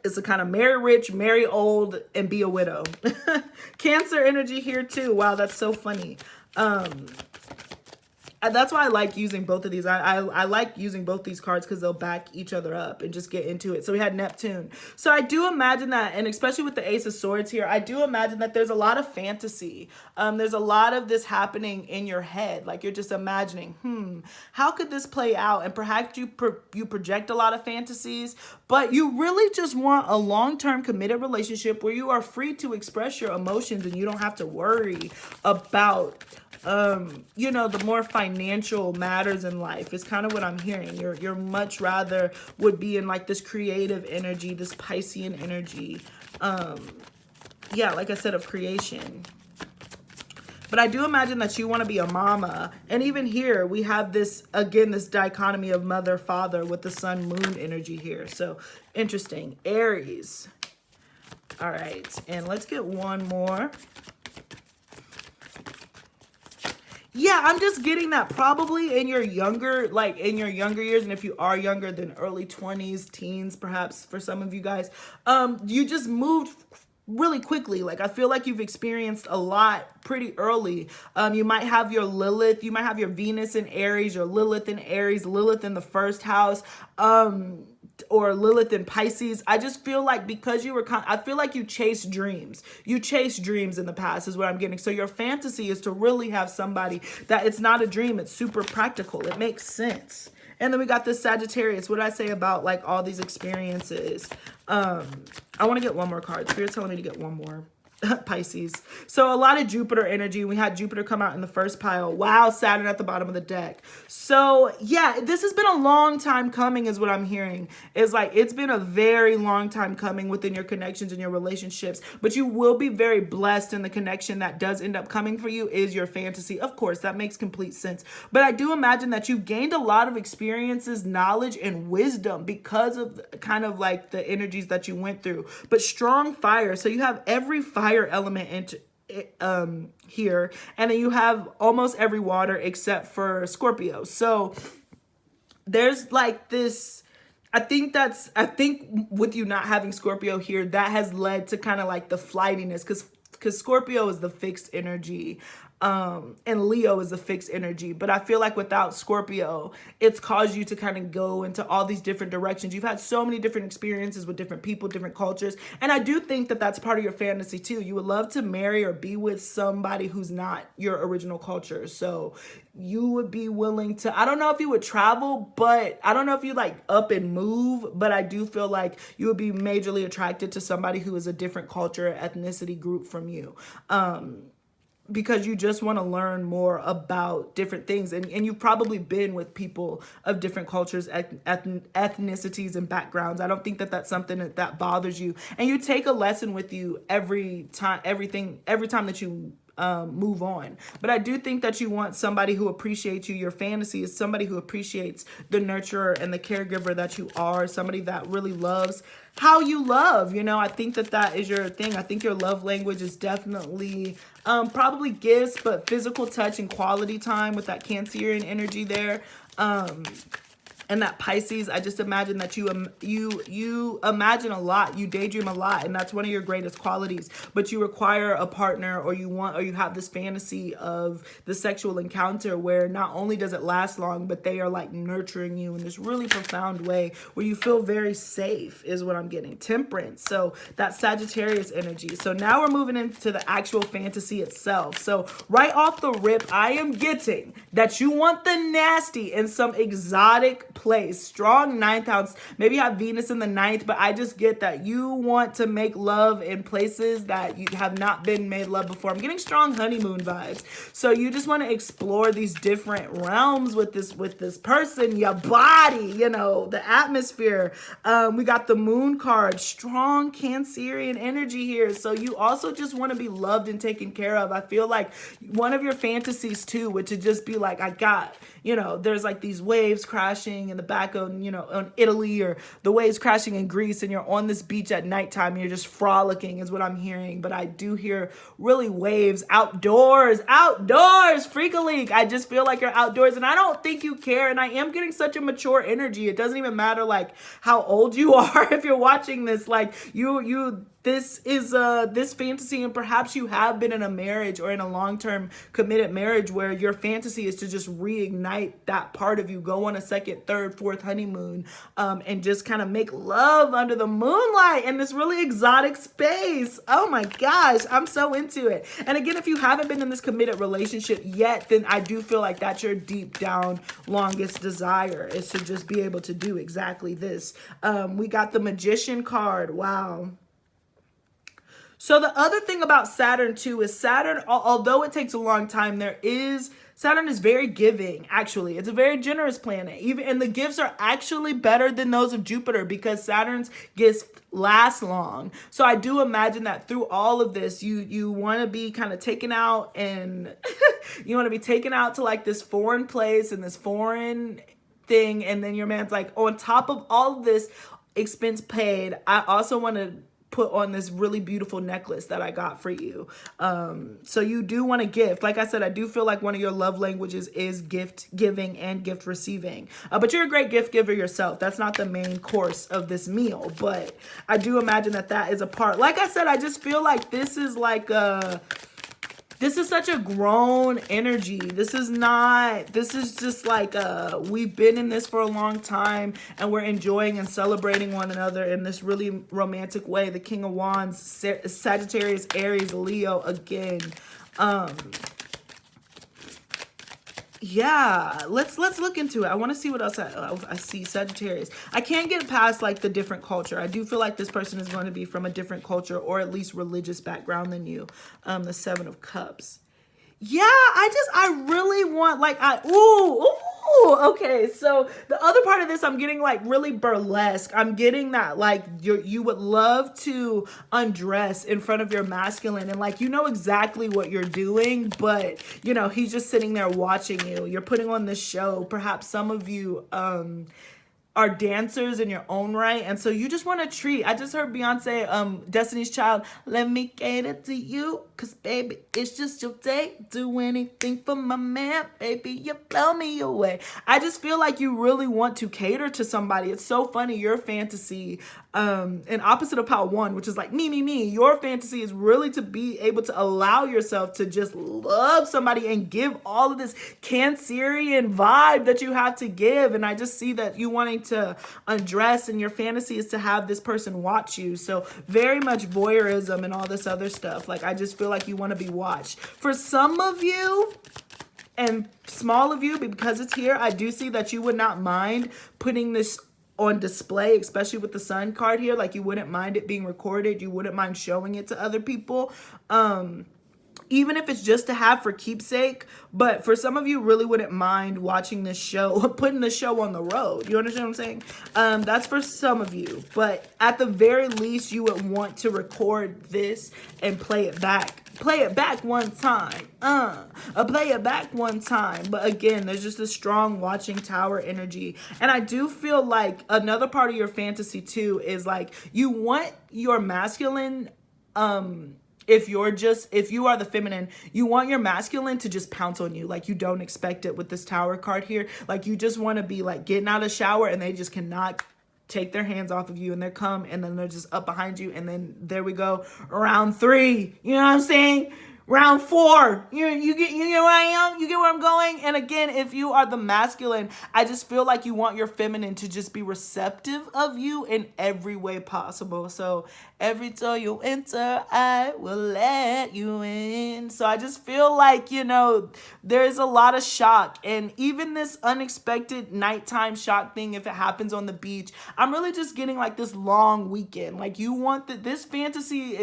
S1: It's a kind of marry rich, marry old, and be a widow. Cancer energy here too. Wow, that's so funny. That's why I like using both of these. I like using both these cards because they'll back each other up and just get into it. So we had Neptune. So I do imagine that, and especially with the Ace of Swords here, I do imagine that there's a lot of fantasy. There's a lot of this happening in your head. Like, you're just imagining, how could this play out? And perhaps you project a lot of fantasies, but you really just want a long-term committed relationship where you are free to express your emotions and you don't have to worry about the more financial matters in life. Is kind of what I'm hearing. You're much rather would be in like this creative energy, this Piscean energy. Yeah, like I said, of creation. But I do imagine that you want to be a mama. And even here, we have this, again, this dichotomy of mother, father with the sun, moon energy here. So interesting. Aries. All right. And let's get one more. Yeah, I'm just getting that probably in your younger years, and if you are younger than early 20s, teens, perhaps for some of you guys, you just moved really quickly. Like, I feel like you've experienced a lot pretty early. You might have your Lilith, you might have your Venus in Aries, your Lilith in Aries, Lilith in the first house, or Lilith in Pisces. I just feel like because you were, I feel like you chased dreams. You chased dreams in the past is what I'm getting. So your fantasy is to really have somebody that it's not a dream. It's super practical. It makes sense. And then we got this Sagittarius. What did I say about like all these experiences? I want to get one more card. Spirit's telling me to get one more. Pisces. So a lot of Jupiter energy. We had Jupiter come out in the first pile. Wow, Saturn at the bottom of the deck. So yeah, this has been a long time coming is what I'm hearing. It's like, it's been a very long time coming within your connections and your relationships, but you will be very blessed, and the connection that does end up coming for you is your fantasy. Of course, that makes complete sense. But I do imagine that you've gained a lot of experiences, knowledge, and wisdom because of kind of like the energies that you went through. But strong fire. So you have every fire element into here, and then you have almost every water except for Scorpio. So there's like this, I think with you not having Scorpio here, that has led to kind of like the flightiness, because Scorpio is the fixed energy, and Leo is the fixed energy. But I feel like without Scorpio, it's caused you to kind of go into all these different directions. You've had so many different experiences with different people, different cultures. And I do think that that's part of your fantasy too. You would love to marry or be with somebody who's not your original culture. So you would be willing to, I don't know if you would travel, but I don't know if you like up and move, but I do feel like you would be majorly attracted to somebody who is a different culture, ethnicity group from you. Because you just want to learn more about different things. And you've probably been with people of different cultures, ethnicities, and backgrounds. I don't think that that's something that bothers you. And you take a lesson with you every time that you move on. But I do think that you want somebody who appreciates you. Your fantasy is somebody who appreciates the nurturer and the caregiver that you are, somebody that really loves how you love. You know, I think that that is your thing. I think your love language is definitely probably gifts, but physical touch and quality time with that Cancerian energy there. And that Pisces, I just imagine that you imagine a lot, you daydream a lot, and that's one of your greatest qualities. But you require a partner, or you have this fantasy of the sexual encounter where not only does it last long, but they are like nurturing you in this really profound way where you feel very safe is what I'm getting. Temperance, so that Sagittarius energy. So now we're moving into the actual fantasy itself. So right off the rip, I am getting that you want the nasty in some exotic place. Strong ninth house. Maybe you have Venus in the ninth, but I just get that you want to make love in places that you have not been made love before. I'm getting strong honeymoon vibes. So you just want to explore these different realms with this person, your body, you know, the atmosphere. We got the moon card, strong Cancerian energy here. So you also just want to be loved and taken care of. I feel like one of your fantasies too would to just be like, I got, you know, there's like these waves crashing in the back of, you know, on Italy, or the waves crashing in Greece, and you're on this beach at nighttime and you're just frolicking is what I'm hearing. But I do hear really waves outdoors, freak a leak. I just feel like you're outdoors, and I don't think you care. And I am getting such a mature energy. It doesn't even matter like how old you are if you're watching this. Like this is this fantasy, and perhaps you have been in a marriage or in a long-term committed marriage where your fantasy is to just reignite that part of you, go on a second, third, fourth honeymoon, and just kind of make love under the moonlight in this really exotic space. Oh my gosh, I'm so into it. And again, if you haven't been in this committed relationship yet, then I do feel like that's your deep down longest desire, is to just be able to do exactly this. We got the Magician card. Wow. So the other thing about Saturn too is Saturn, although it takes a long time, Saturn is very giving, actually. It's a very generous planet. And the gifts are actually better than those of Jupiter, because Saturn's gifts last long. So I do imagine that through all of this, you want to be kind of taken out, and you want to be taken out to like this foreign place and this foreign thing. And then your man's like, on top of all of this expense paid, I also want to put on this really beautiful necklace that I got for you. So you do want a gift. Like I said, I do feel like one of your love languages is gift giving and gift receiving. But you're a great gift giver yourself. That's not the main course of this meal, but I do imagine that is a part. Like I said, I just feel like this is like this is such a grown energy. This is just like, we've been in this for a long time, and we're enjoying and celebrating one another in this really romantic way. The King of Wands, Sagittarius, Aries, Leo again. Yeah, let's look into it. I want to see what else I see. Sagittarius. I can't get past like the different culture. I do feel like this person is going to be from a different culture or at least religious background than you. The Seven of Cups. Yeah, I really want like okay. So the other part of this, I'm getting like really burlesque. I'm getting that like you would love to undress in front of your masculine and like you know exactly what you're doing, but you know, he's just sitting there watching you. You're putting on this show. Perhaps some of you are dancers in your own right, and so you just want to treat. I just heard Beyonce, Destiny's Child, let me cater to you, cause baby, it's just your day. Do anything for my man, baby, you blow me away. I just feel like you really want to cater to somebody. It's so funny, your fantasy, and opposite of Pile 1, which is like me, your fantasy is really to be able to allow yourself to just love somebody and give all of this Cancerian vibe that you have to give. And I just see that you wanting to undress, and your fantasy is to have this person watch you. So very much voyeurism and all this other stuff. Like, I just feel like you want to be watched. For some of you, and small of you, because it's here, I do see that you would not mind putting this on display, especially with the Sun card here. Like, you wouldn't mind it being recorded. You wouldn't mind showing it to other people. Even if it's just to have for keepsake. But for some of you, really wouldn't mind watching this show, putting the show on the road. You understand what I'm saying? That's for some of you. But at the very least, you would want to record this and play it back. Play it back one time. Play it back one time. But again, there's just a strong watching tower energy. And I do feel like another part of your fantasy too is like you want your masculine, if you are the feminine, you want your masculine to just pounce on you. Like, you don't expect it with this Tower card here. Like, you just want to be like getting out of the shower and they just cannot take their hands off of you, and they come and then they're just up behind you, and then there we go, round 3. You know what I'm saying? Round 4, you get where I am? You get where I'm going? And again, if you are the masculine, I just feel like you want your feminine to just be receptive of you in every way possible. So every door you enter, I will let you in. So I just feel like, you know, there's a lot of shock. And even this unexpected nighttime shock thing, if it happens on the beach, I'm really just getting like this long weekend. Like, you want this fantasy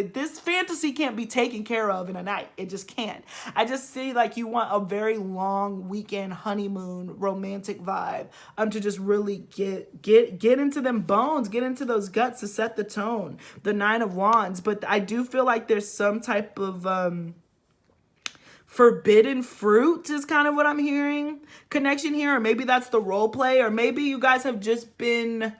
S1: can't be taken care of in a night. It just can't. I just see like you want a very long weekend honeymoon romantic vibe to just really get into them bones, get into those guts to set the tone. The 9 of Wands. But I do feel like there's some type of forbidden fruit is kind of what I'm hearing connection here. Or maybe that's the role play, or maybe you guys have just been,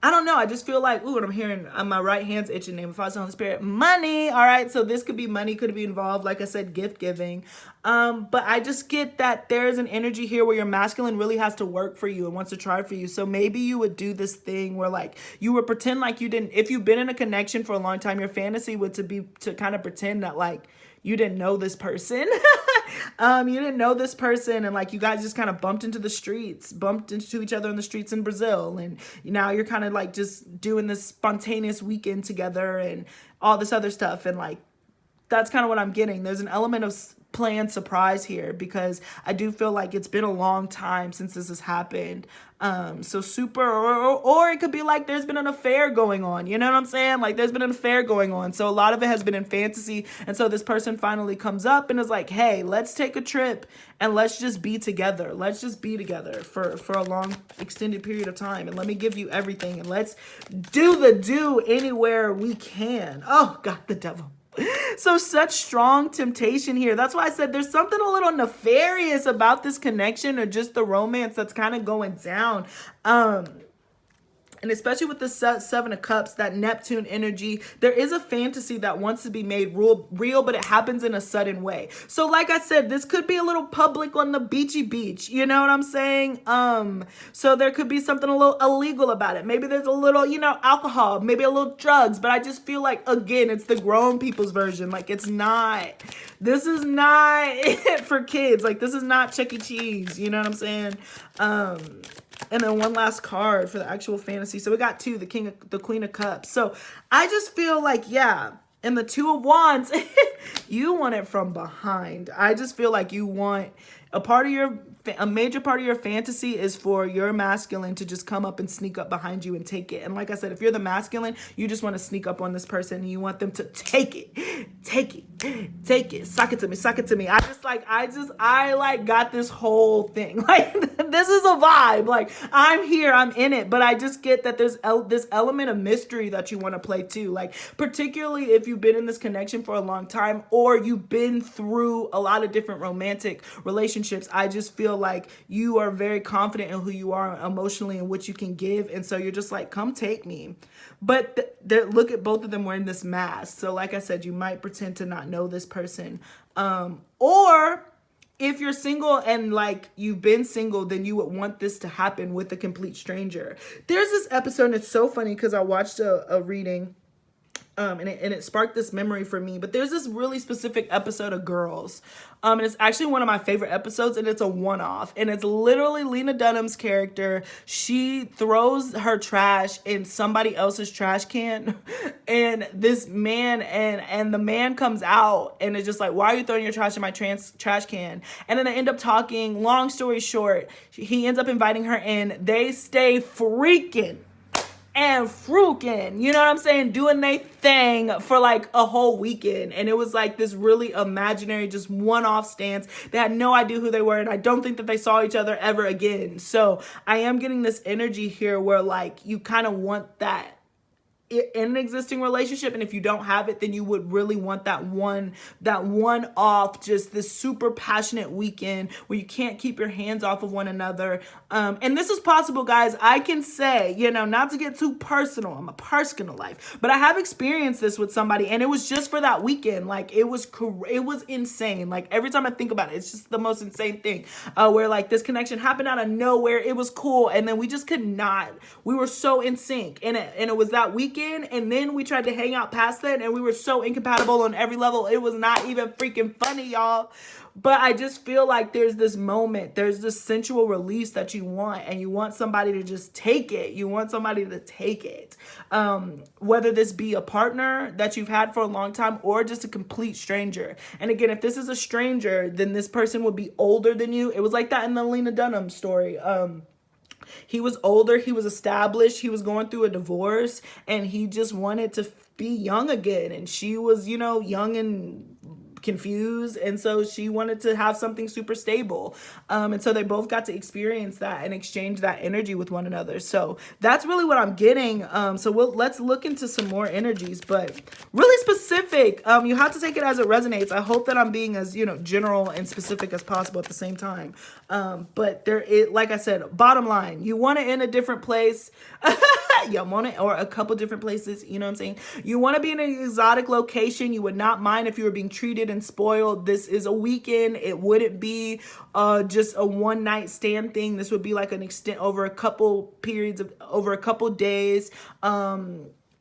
S1: I don't know. I just feel like, ooh, what I'm hearing, my right hand's itching. Name of Father, Son, Holy Spirit, money. All right, so this could be money, could be involved. Like I said, gift giving. But I just get that there's an energy here where your masculine really has to work for you and wants to try for you. So maybe you would do this thing where like you would pretend like you didn't. If you've been in a connection for a long time, your fantasy would to kind of pretend that like you didn't know this person. You didn't know this person, and like you guys just kind of bumped into each other in the streets in Brazil, and now you're kind of like just doing this spontaneous weekend together and all this other stuff. And like that's kind of what I'm getting. There's an element of planned surprise here, because I do feel like it's been a long time since this has happened. So super, or it could be like there's been an affair going on. You know what I'm saying? Like there's been an affair going on. So a lot of it has been in fantasy. And so this person finally comes up and is like, hey, let's take a trip and let's just be together. Let's just be together for a long extended period of time. And let me give you everything. And let's do anywhere we can. Oh God, the devil. So such strong temptation here. That's why I said there's something a little nefarious about this connection, or just the romance that's kind of going down. And especially with the 7 of Cups, that Neptune energy, there is a fantasy that wants to be made real, but it happens in a sudden way. So like I said, this could be a little public on the beachy beach. You know what I'm saying? So there could be something a little illegal about it. Maybe there's a little, alcohol, maybe a little drugs, but I just feel like, again, it's the grown people's version. Like this is not for kids. Like this is not Chuck E. Cheese. You know what I'm saying? And then one last card for the actual fantasy. So we got 2, the Queen of Cups. So I just feel like, yeah, And the Two of Wands, you want it from behind. I just feel like you want a major part of your fantasy is for your masculine to just come up and sneak up behind you and take it. And like I said, if you're the masculine, you just want to sneak up on this person and you want them to take it, suck it to me. I got this whole thing. Like, this is a vibe. Like, I'm here, I'm in it, but I just get that there's this element of mystery that you want to play too. Like, particularly if you've been in this connection for a long time or you've been through a lot of different romantic relationships, I just feel like you are very confident in who you are emotionally and what you can give. And so you're just like, come take me. But look at both of them wearing this mask. So like I said, you might pretend to not know this person. Or if you're single and like you've been single, then you would want this to happen with a complete stranger. There's this episode, and it's so funny because I watched a reading and it sparked this memory for me. But there's this really specific episode of Girls. And it's actually one of my favorite episodes, and it's a one-off. And it's literally Lena Dunham's character. She throws her trash in somebody else's trash can. And this man, and the man comes out and is just like, why are you throwing your trash in my trash can? And then they end up talking. Long story short, he ends up inviting her in. They stay freaking and frukin', you know what I'm saying, doing their thing for like a whole weekend. And it was like this really imaginary, just one-off stance. They had no idea who they were, and I don't think that they saw each other ever again. So I am getting this energy here where like you kind of want that in an existing relationship, and if you don't have it, then you would really want that one off, just this super passionate weekend where you can't keep your hands off of one another. And this is possible, guys. I can say, you know, not to get too personal, I'm a personal life, but I have experienced this with somebody, and it was just for that weekend. Like, it was insane. Like, every time I think about it, it's just the most insane thing, where like this connection happened out of nowhere. It was cool, and then we just could not, we were so in sync, and it was that weekend. And then we tried to hang out past that, and we were so incompatible on every level. It was not even freaking funny, y'all. But I just feel like there's this moment, there's this sensual release that you want, and you want somebody to just take it. You want somebody to take it. Whether this be a partner that you've had for a long time or just a complete stranger. And again, if this is a stranger, then this person would be older than you. It was like that in the Lena Dunham story. He was older, he was established, he was going through a divorce, and he just wanted to be young again. And she was, you know, young and confused, and so she wanted to have something super stable. And so they both got to experience that and exchange that energy with one another. So that's really what I'm getting. So let's look into some more energies, but really specific. You have to take it as it resonates. I hope that I'm being as, you know, general and specific as possible at the same time. But like I said, bottom line, you want it in a different place. You want it, or a couple different places, you know what I'm saying? You want to be in an exotic location. You would not mind if you were being treated and spoiled. This is a weekend. It wouldn't be just a one night stand thing. This would be like an extent over a couple days.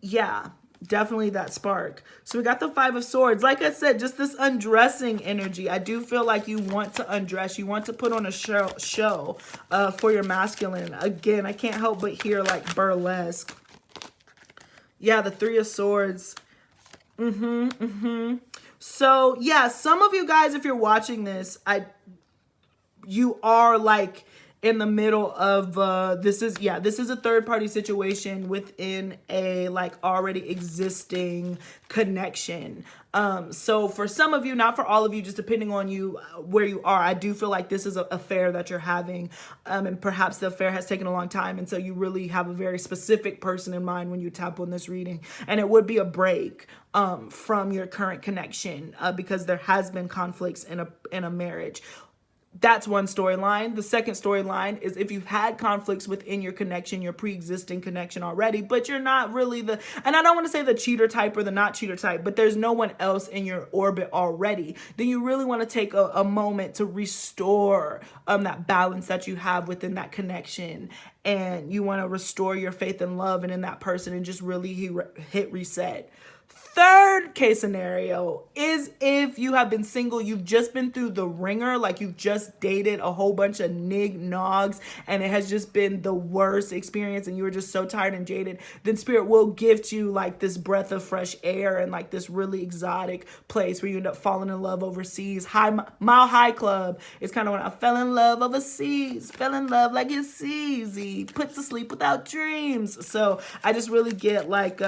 S1: Yeah, definitely that spark. So we got the Five of Swords. Like I said, just this undressing energy. I do feel like you want to undress. You want to put on a show for your masculine. Again, I can't help but hear like burlesque. Yeah, the Three of Swords. So yeah, some of you guys, if you're watching this, you are like in the middle of this is a third party situation within a like already existing connection. So for some of you, not for all of you, just depending on you where you are, I do feel like this is an affair that you're having, and perhaps the affair has taken a long time, and so you really have a very specific person in mind when you tap on this reading, and it would be a break from your current connection because there has been conflicts in a marriage. That's one storyline. The second storyline is if you've had conflicts within your connection, your pre-existing connection already, but you're not really and I don't want to say the cheater type or the not cheater type, but there's no one else in your orbit already, then you really want to take a moment to restore that balance that you have within that connection. And you want to restore your faith and love and in that person and just really hit reset. Third case scenario is if you have been single, you've just been through the ringer, like you've just dated a whole bunch of nogs and it has just been the worst experience and you were just so tired and jaded, then Spirit will gift you like this breath of fresh air and like this really exotic place where you end up falling in love overseas. Mile High Club is kind of when I fell in love overseas, fell in love like it's easy, put to sleep without dreams. So I just really get like,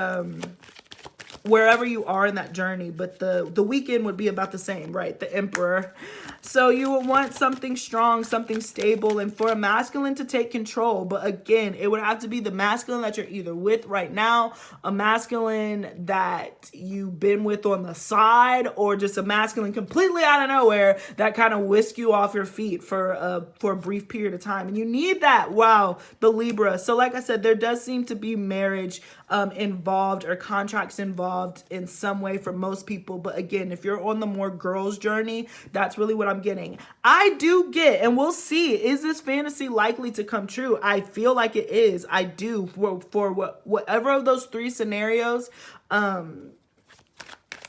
S1: wherever you are in that journey, but the weekend would be about the same, right? The Emperor. So you will want something strong, something stable, and for a masculine to take control. But again, it would have to be the masculine that you're either with right now, a masculine that you've been with on the side, or just a masculine completely out of nowhere that kind of whisk you off your feet for a brief period of time. And you need that. Wow, the Libra. So like I said, there does seem to be marriage involved or contracts involved in some way for most people. But again, if you're on the more girls journey, that's really what I'm getting. I do get, and we'll see, is this fantasy likely to come true? I feel like it is. I do for whatever of those three scenarios.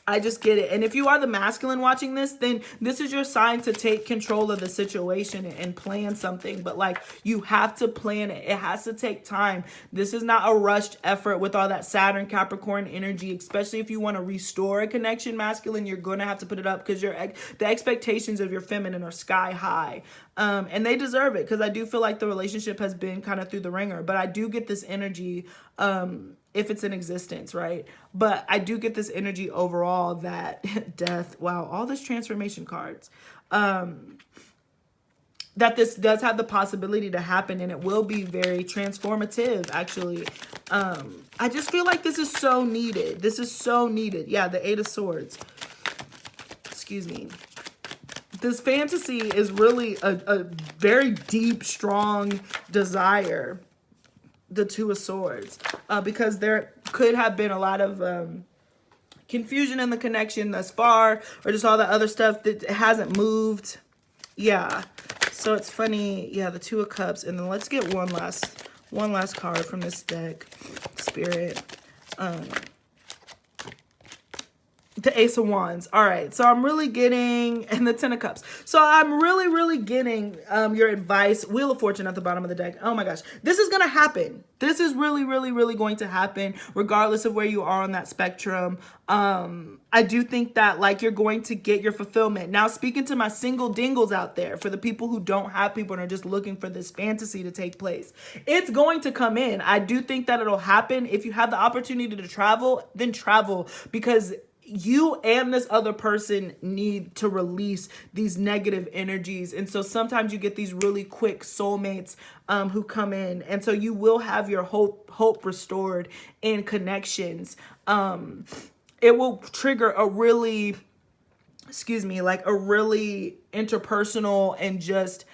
S1: I just get it. And if you are the masculine watching this, then this is your sign to take control of the situation and plan something. But like, you have to plan it. It has to take time. This is not a rushed effort with all that Saturn Capricorn energy, especially if you want to restore a connection, masculine, you're going to have to put it up because the expectations of your feminine are sky high. And they deserve it because I do feel like the relationship has been kind of through the ringer. But I do get this energy, if it's in existence, right? But I do get this energy overall that death, wow, all this transformation cards, that this does have the possibility to happen and it will be very transformative, actually. I just feel like this is so needed. This is so needed. Yeah, the Eight of Swords. Excuse me. This fantasy is really a very deep, strong desire. The Two of Swords, because there could have been a lot of confusion in the connection thus far, or just all the other stuff that hasn't moved. Yeah, so it's funny. Yeah, the Two of Cups, and then let's get one last card from this deck, Spirit. The Ace of Wands. All right, so I'm really getting, and the Ten of Cups. So I'm really getting your advice. Wheel of Fortune at the bottom of the deck. Oh my gosh, this is gonna happen. This is really going to happen, regardless of where you are on that spectrum. I do think that like you're going to get your fulfillment. Now, speaking to my single dingles out there, for the people who don't have people and are just looking for this fantasy to take place, it's going to come in. I do think that it'll happen. If you have the opportunity to travel, then travel, because you and this other person need to release these negative energies. And so sometimes you get these really quick soulmates who come in. And so you will have your hope restored in connections. It will trigger a really, like a really interpersonal and just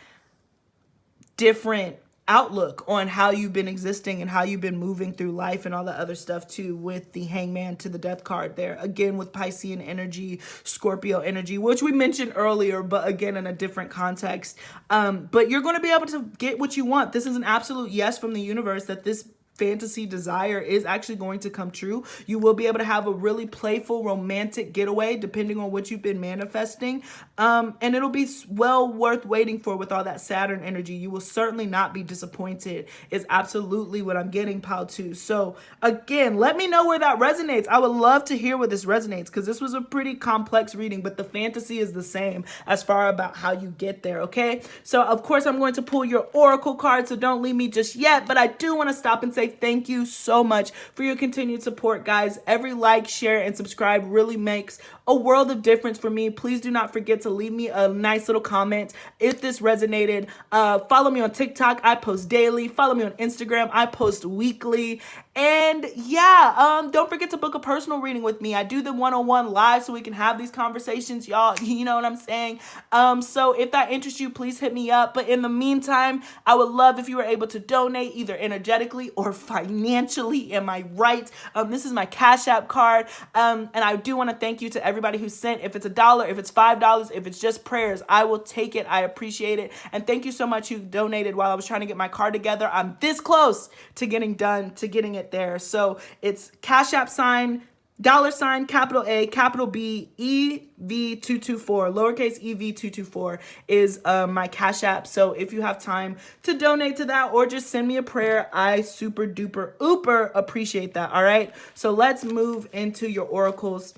S1: different outlook on how you've been existing and how you've been moving through life and all the other stuff too, with the Hangman to the Death card there. Again, with Piscean energy, Scorpio energy, which we mentioned earlier, but again, in a different context. But you're going to be able to get what you want. This is an absolute yes from the universe that this fantasy desire is actually going to come true. You will be able to have a really playful, romantic getaway, depending on what you've been manifesting. And it'll be well worth waiting for with all that Saturn energy. You will certainly not be disappointed, is absolutely what I'm getting, pile 2. So again, let me know where that resonates. I would love to hear where this resonates, because this was a pretty complex reading, but the fantasy is the same as far about how you get there, okay? So of course, I'm going to pull your oracle card, so don't leave me just yet, but I do want to stop and say thank you so much for your continued support, guys. Every like, share, and subscribe really makes a world of difference for me. Please do not forget to leave me a nice little comment if this resonated. Follow me on TikTok. I post daily. Follow me on Instagram. I post weekly. And yeah, don't forget to book a personal reading with me. I do them one-on-one live so we can have these conversations, y'all. You know what I'm saying? So if that interests you, please hit me up. But in the meantime, I would love if you were able to donate either energetically or financially. Am I right? This is my Cash App card. And I do want to thank you to everybody who sent. If it's $1, if it's $5, if it's just prayers, I will take it. I appreciate it. And thank you so much who donated while I was trying to get my card together. I'm this close to getting done, to getting it there. So it's Cash App sign $ capital A, capital B, EV224, lowercase EV224 is my Cash App. So if you have time to donate to that or just send me a prayer, I super duper ooper appreciate that. All right. So let's move into your oracles.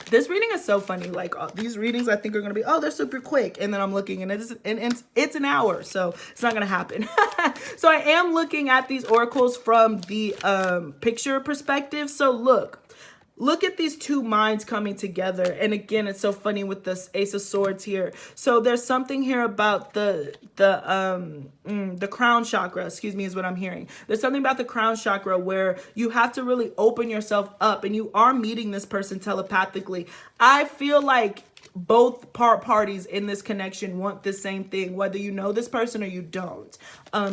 S1: This reading is so funny. Like these readings, I think are going to be, oh, they're super quick. And then I'm looking and it's an hour. So it's not going to happen. So I am looking at these oracles from the picture perspective. So look at these two minds coming together. And again, it's so funny with this Ace of Swords here. So there's something here about the crown chakra, excuse me, is what I'm hearing. There's something about the crown chakra where you have to really open yourself up and you are meeting this person telepathically. I feel like both parties in this connection want the same thing, whether you know this person or you don't.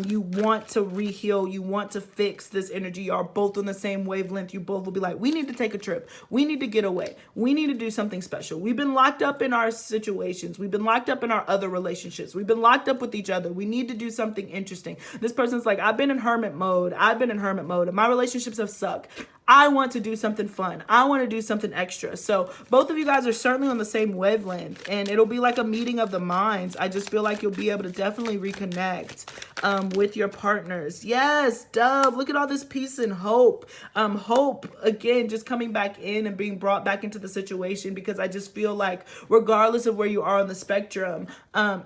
S1: You want to re-heal. You want to fix this energy. You are both on the same wavelength. You both will be like, we need to take a trip. We need to get away. We need to do something special. We've been locked up in our situations. We've been locked up in our other relationships. We've been locked up with each other. We need to do something interesting. This person's like, I've been in hermit mode. And my relationships have sucked. I want to do something fun. I want to do something extra. So both of you guys are certainly on the same wavelength and it'll be like a meeting of the minds. I just feel like you'll be able to definitely reconnect with your partners. Yes, Dove, look at all this peace and hope. Hope, again, just coming back in and being brought back into the situation, because I just feel like regardless of where you are on the spectrum,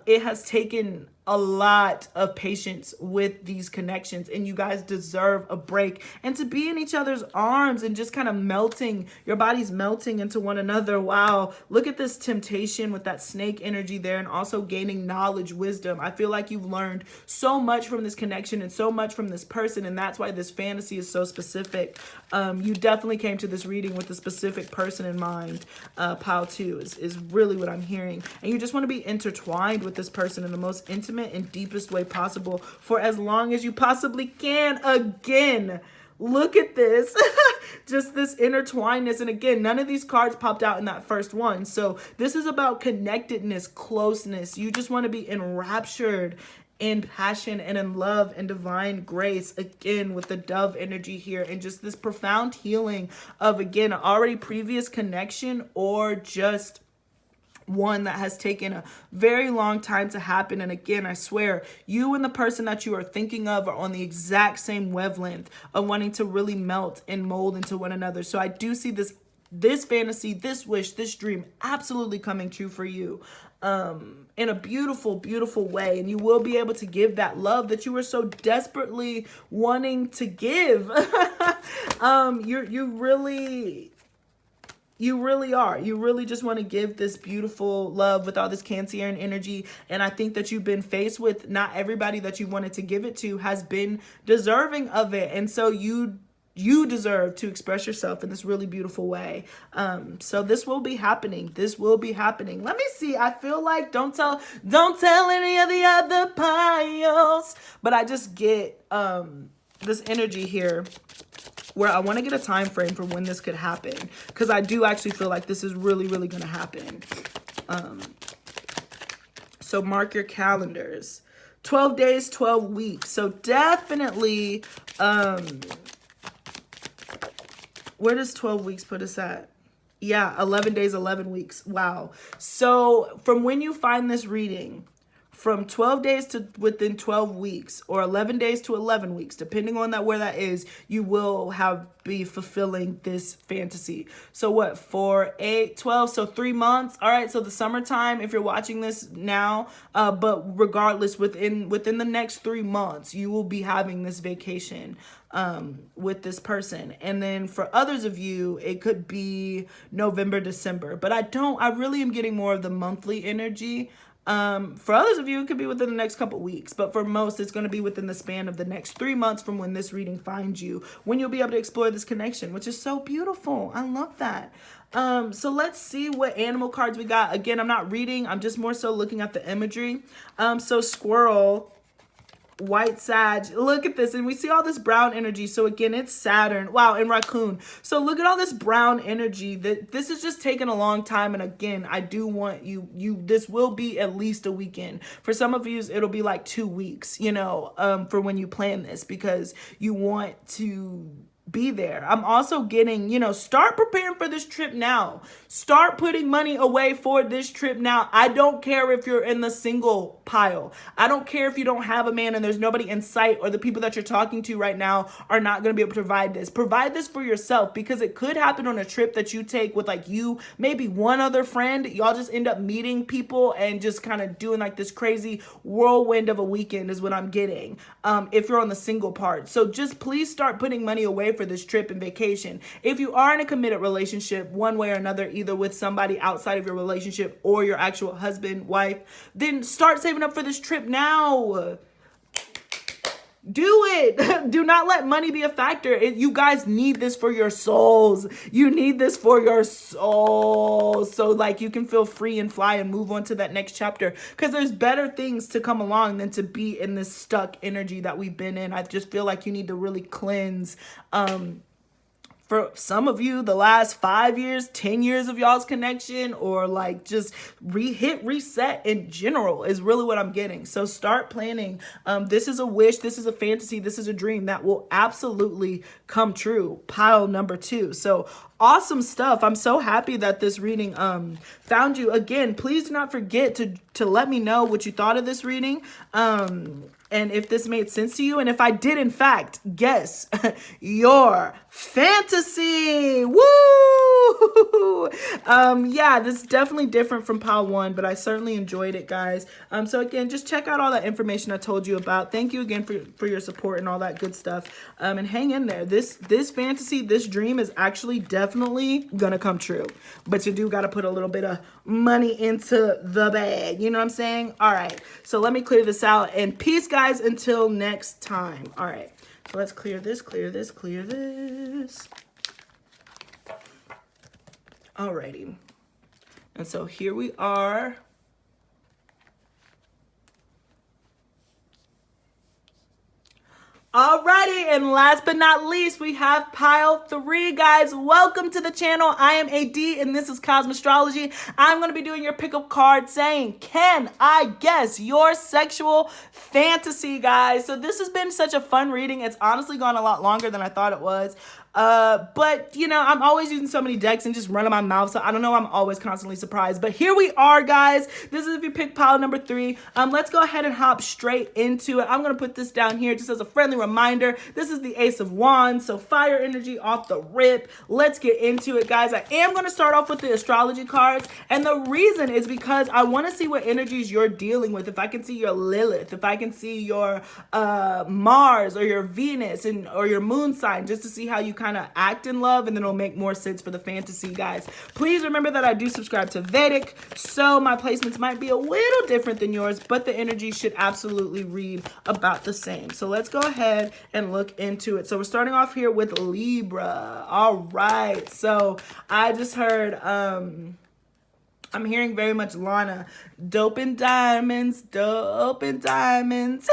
S1: it has taken a lot of patience with these connections and you guys deserve a break and to be in each other's arms and just kind of melting, your bodies melting into one another. Wow, look at this temptation with that snake energy there and also gaining knowledge, wisdom. I feel like you've learned so much from this connection and so much from this person, and that's why this fantasy is so specific. You definitely came to this reading with a specific person in mind. Pile 2 is really what I'm hearing, and you just want to be intertwined with this person in the most intimate and deepest way possible for as long as you possibly can. Again, look at this. Just this intertwinedness. And again, none of these cards popped out in that first one. So this is about connectedness, closeness. You just want to be enraptured in passion and in love and divine grace, again with the dove energy here, and just this profound healing of, again, already previous connection or just one that has taken a very long time to happen. And again, I swear, you and the person that you are thinking of are on the exact same wavelength of wanting to really melt and mold into one another. So I do see this fantasy, this wish, this dream absolutely coming true for you in a beautiful, beautiful way. And you will be able to give that love that you were so desperately wanting to give. You really are. You really just want to give this beautiful love with all this Cancerian energy. And I think that you've been faced with not everybody that you wanted to give it to has been deserving of it. And so you deserve to express yourself in this really beautiful way. So this will be happening. This will be happening. Let me see. I feel like don't tell any of the other piles. But I just get this energy here where I want to get a time frame for when this could happen, because I do actually feel like this is really, really going to happen. So mark your calendars. 12 days, 12 weeks. So definitely, where does 12 weeks put us at? Yeah, 11 days, 11 weeks. Wow. So from when you find this reading, from 12 days to within 12 weeks or 11 days to 11 weeks, depending on where that is, you will be fulfilling this fantasy. So what, 4, 8, 12, so 3 months. All right. So the summertime, if you're watching this now, but regardless, within the next 3 months, you will be having this vacation with this person. And then for others of you, it could be November, December, but I really am getting more of the monthly energy. For others of you, it could be within the next couple weeks, but for most, it's going to be within the span of the next 3 months from when this reading finds you, when you'll be able to explore this connection, which is so beautiful. I love that. So let's see what animal cards we got. Again, I'm not reading. I'm just more so looking at the imagery. So squirrel, white Sag, look at this, and we see all this brown energy. So again, it's Saturn. Wow, and raccoon. So look at all this brown energy. This is just taking a long time. And again, I do want this will be at least a weekend. For some of you, it'll be like 2 weeks, for when you plan this, because you want to be there. I'm also getting, you know, start preparing for this trip now. Start putting money away for this trip now. I don't care if you're in the single pile. I don't care if you don't have a man and there's nobody in sight, or the people that you're talking to right now are not going to be able to provide this. Provide this for yourself, because it could happen on a trip that you take with like you, maybe one other friend. Y'all just end up meeting people and just kind of doing like this crazy whirlwind of a weekend is what I'm getting. If you're on the single part. So just please start putting money away for this trip and vacation. If you are in a committed relationship one way or another, either with somebody outside of your relationship or your actual husband, wife, then start saving up for this trip now. Do it. Do not let money be a factor. You guys need this for your souls. You need this for your souls. So like you can feel free and fly and move on to that next chapter, because there's better things to come along than to be in this stuck energy that we've been in. I just feel like you need to really cleanse. For some of you, the last 5 years, 10 years of y'all's connection, or like just hit reset in general is really what I'm getting. So start planning. This is a wish. This is a fantasy. This is a dream that will absolutely come true. Pile number 2. So awesome stuff. I'm so happy that this reading found you. Again, please do not forget to let me know what you thought of this reading. And if this made sense to you, and if I did, in fact, guess your fantasy. Woo! Yeah, this is definitely different from pile 1, but I certainly enjoyed it, guys. So again, just check out all that information I told you about. Thank you again for your support and all that good stuff. And hang in there. This fantasy, this dream is actually definitely gonna come true. But you do gotta put a little bit of money into the bag. You know what I'm saying? All right. So let me clear this out, and peace, guys, until next time. All right. So let's clear this, clear this, clear this. Alrighty. And so here we are. Alrighty, and last but not least, we have pile 3, guys. Welcome to the channel. I am AD, and this is Kosmostrology. I'm going to be doing your pickup card saying, can I guess your sexual fantasy, guys? So this has been such a fun reading. It's honestly gone a lot longer than I thought it was. But you know, I'm always using so many decks and just running my mouth, so I don't know, I'm always constantly surprised. But here we are, guys. This is if you pick pile number 3. Let's go ahead and hop straight into it. I'm gonna put this down here just as a friendly reminder. This is the Ace of Wands, so fire energy off the rip. Let's get into it, guys. I am gonna start off with the astrology cards, and the reason is because I want to see what energies you're dealing with. If I can see your Lilith, if I can see your Mars or your Venus or your moon sign, just to see how you kind of act in love, and then it'll make more sense for the fantasy, guys. Please remember that I do subscribe to Vedic, so my placements might be a little different than yours, but the energy should absolutely read about the same. So let's go ahead and look into it. So we're starting off here with Libra. All right. So I just heard, I'm hearing very much Lana. Dope and diamonds, dope and diamonds.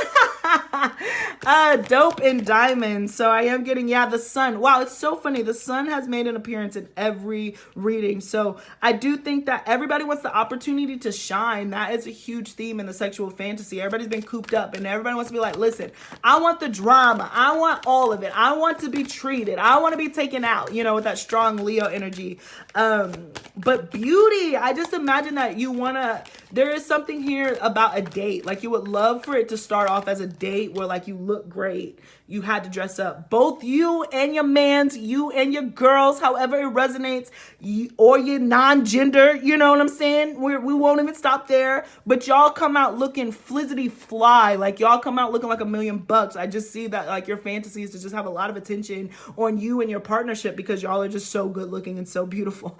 S1: Dope and diamonds. So I am getting, yeah, the sun. Wow, it's so funny. The sun has made an appearance in every reading. So I do think that everybody wants the opportunity to shine. That is a huge theme in the sexual fantasy. Everybody's been cooped up, and everybody wants to be like, listen, I want the drama. I want all of it. I want to be treated. I want to be taken out, you know, with that strong Leo energy. But beauty, I just imagine that you want to, there is something here about a date. Like you would love for it to start off as a date where like you look great. You had to dress up. Both you and your mans, you and your girls, however it resonates, or your non-gender, you know what I'm saying? We won't even stop there. But y'all come out looking flizzity fly. Like y'all come out looking like $1,000,000. I just see that like your fantasy is to just have a lot of attention on you and your partnership because y'all are just so good looking and so beautiful.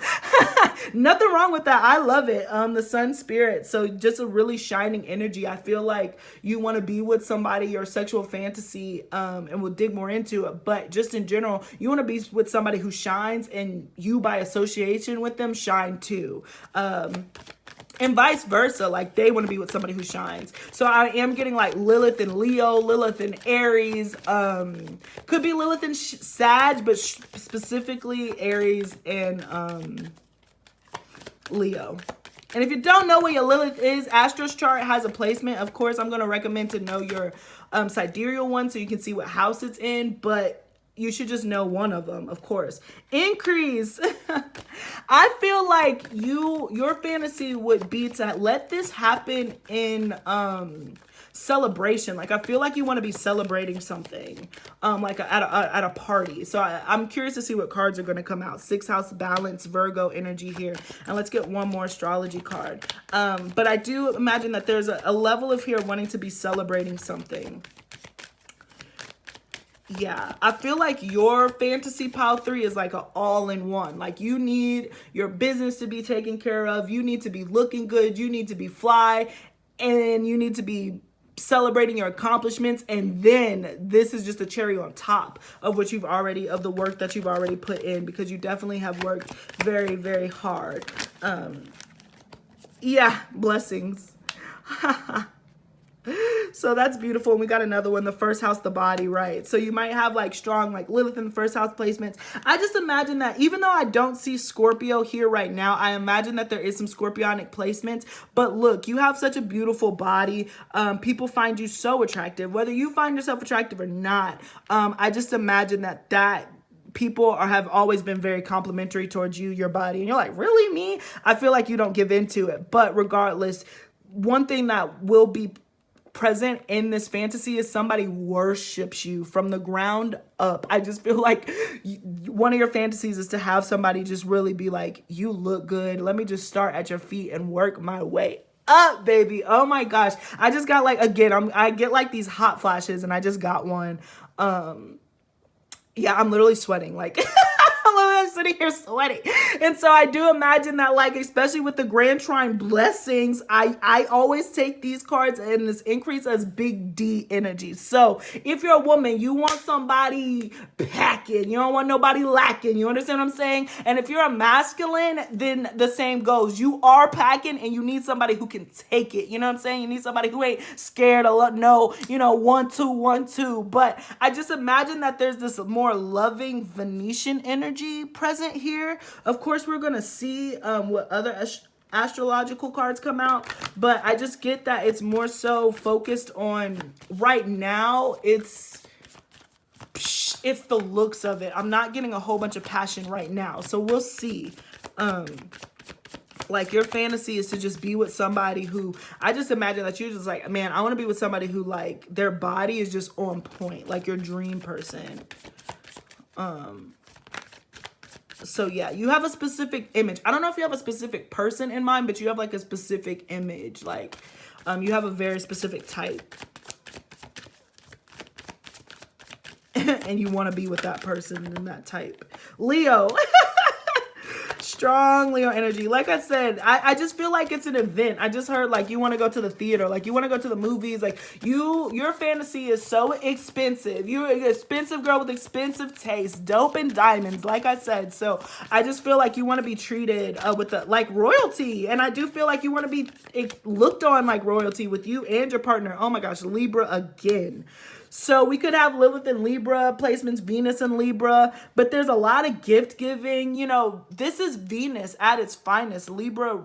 S1: Nothing wrong with that. I love it. The sun spirit. So just a really shining energy. I feel like you want to be with somebody, your sexual fantasy, and we'll dig more into it. But just in general, you want to be with somebody who shines, and you by association with them shine too. And vice versa, like they want to be with somebody who shines. So I am getting like Lilith and Leo, Lilith and Aries, could be Lilith and Sag, but specifically Aries and Leo. And if you don't know what your Lilith is, Astro's chart has a placement. Of course, I'm going to recommend to know your sidereal one so you can see what house it's in. But you should just know one of them, of course. Increase. I feel like your fantasy would be to let this happen in celebration. Like I feel like you want to be celebrating something like at a party. So I'm curious to see what cards are going to come out. 6th house balance, Virgo energy here. And let's get one more astrology card. But I do imagine that there's a level of here wanting to be celebrating something. Yeah, I feel like your fantasy pile 3 is like an all-in-one. Like you need your business to be taken care of. You need to be looking good. You need to be fly. And you need to be celebrating your accomplishments. And then this is just a cherry on top of what you've already, of the work that you've already put in, because you definitely have worked very, very hard. Yeah, blessings. So that's beautiful. And we got another one, the 1st house, the body, right? So you might have like strong like Lilith in the 1st house placements. I just imagine that even though I don't see Scorpio here right now, I imagine that there is some Scorpionic placements. But look, you have such a beautiful body. People find you so attractive, whether you find yourself attractive or not. I just imagine that people have always been very complimentary towards you, your body. And you're like, really, me? I feel like you don't give into it. But regardless, one thing that will be present in this fantasy is somebody worships you from the ground up. I just feel like one of your fantasies is to have somebody just really be like, you look good. Let me just start at your feet and work my way up, baby. Oh my gosh. I just got like, again, I get like these hot flashes and I just got one. Yeah, I'm literally sweating. Like, I'm sitting here sweating. And so I do imagine that, like, especially with the Grand Trine blessings, I always take these cards and this increase as big D energy. So if you're a woman, you want somebody packing. You don't want nobody lacking. You understand what I'm saying? And if you're a masculine, then the same goes. You are packing and you need somebody who can take it. You know what I'm saying? You need somebody who ain't scared of no, 1, 2, 1, 2. But I just imagine that there's this more loving Venetian energy present here. Of course, we're gonna see what other astrological cards come out, but I just get that it's more so focused on right now. It's the looks of it. I'm not getting a whole bunch of passion right now, so we'll see. Like your fantasy is to just be with somebody who, I just imagine that you're just like, man, I want to be with somebody who like their body is just on point, like your dream person. So yeah, you have a specific image. I don't know if you have a specific person in mind, but you have like a specific image. Like, you have a very specific type. And you want to be with that person and that type. Leo. Strong Leo energy. Like I said, I just feel like it's an event. I just heard like you want to go to the theater, like you want to go to the movies, like your fantasy is so expensive. You're an expensive girl with expensive taste, dope and diamonds, like I said. So I just feel like you want to be treated with like royalty, and I do feel like you want to be looked on like royalty with you and your partner. Oh my gosh, Libra again. So we could have Lilith in Libra, placements Venus in Libra, but there's a lot of gift giving. This is Venus at its finest. Libra,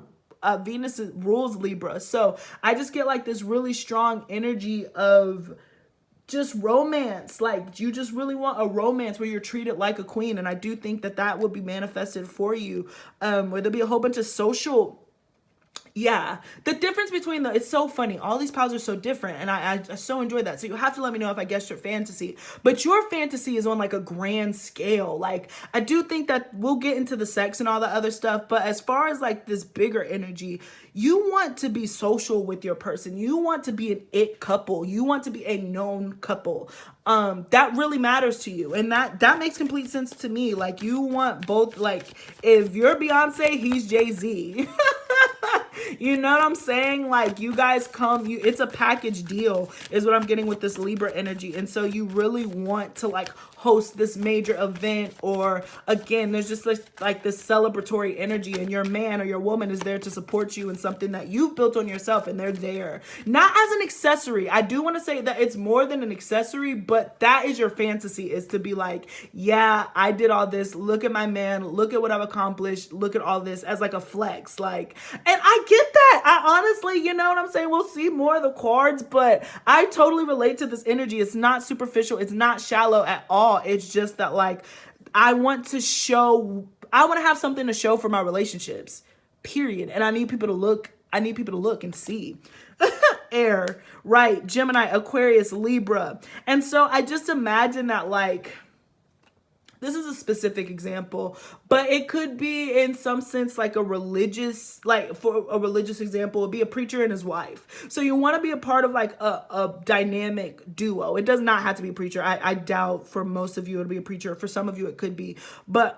S1: Venus rules Libra. So I just get like this really strong energy of just romance. Like you just really want a romance where you're treated like a queen. And I do think that that would be manifested for you, where there'll be a whole bunch of social. Yeah, the difference between it's so funny. All these piles are so different, and I so enjoy that. So you have to let me know if I guessed your fantasy. But your fantasy is on like a grand scale. Like I do think that we'll get into the sex and all the other stuff. But as far as like this bigger energy, you want to be social with your person. You want to be an it couple. You want to be a known couple. That really matters to you, and that makes complete sense to me. Like you want both. Like if you're Beyonce, he's Jay-Z. You know what I'm saying? Like you guys it's a package deal is what I'm getting with this Libra energy. And so you really want to like host this major event, or again, there's just like this celebratory energy, and your man or your woman is there to support you in something that you've built on yourself, and they're there. Not as an accessory. I do want to say that it's more than an accessory, but that is your fantasy, is to be like, yeah, I did all this. Look at my man. Look at what I've accomplished. Look at all this as like a flex. Like, and I get get that. I honestly, you know what I'm saying? We'll see more of the cards, but I totally relate to this energy. It's not superficial. It's not shallow at all. It's just that, like, I want to have something to show for my relationships, period. And I need people to look and see. Air, right? Gemini, Aquarius, Libra. And so I just imagine that, like, this is a specific example, but it could be in some sense like a religious, like for a religious example, it'd be a preacher and his wife. So you want to be a part of like a dynamic duo. It does not have to be a preacher. I doubt for most of you it'll be a preacher. For some of you it could be, but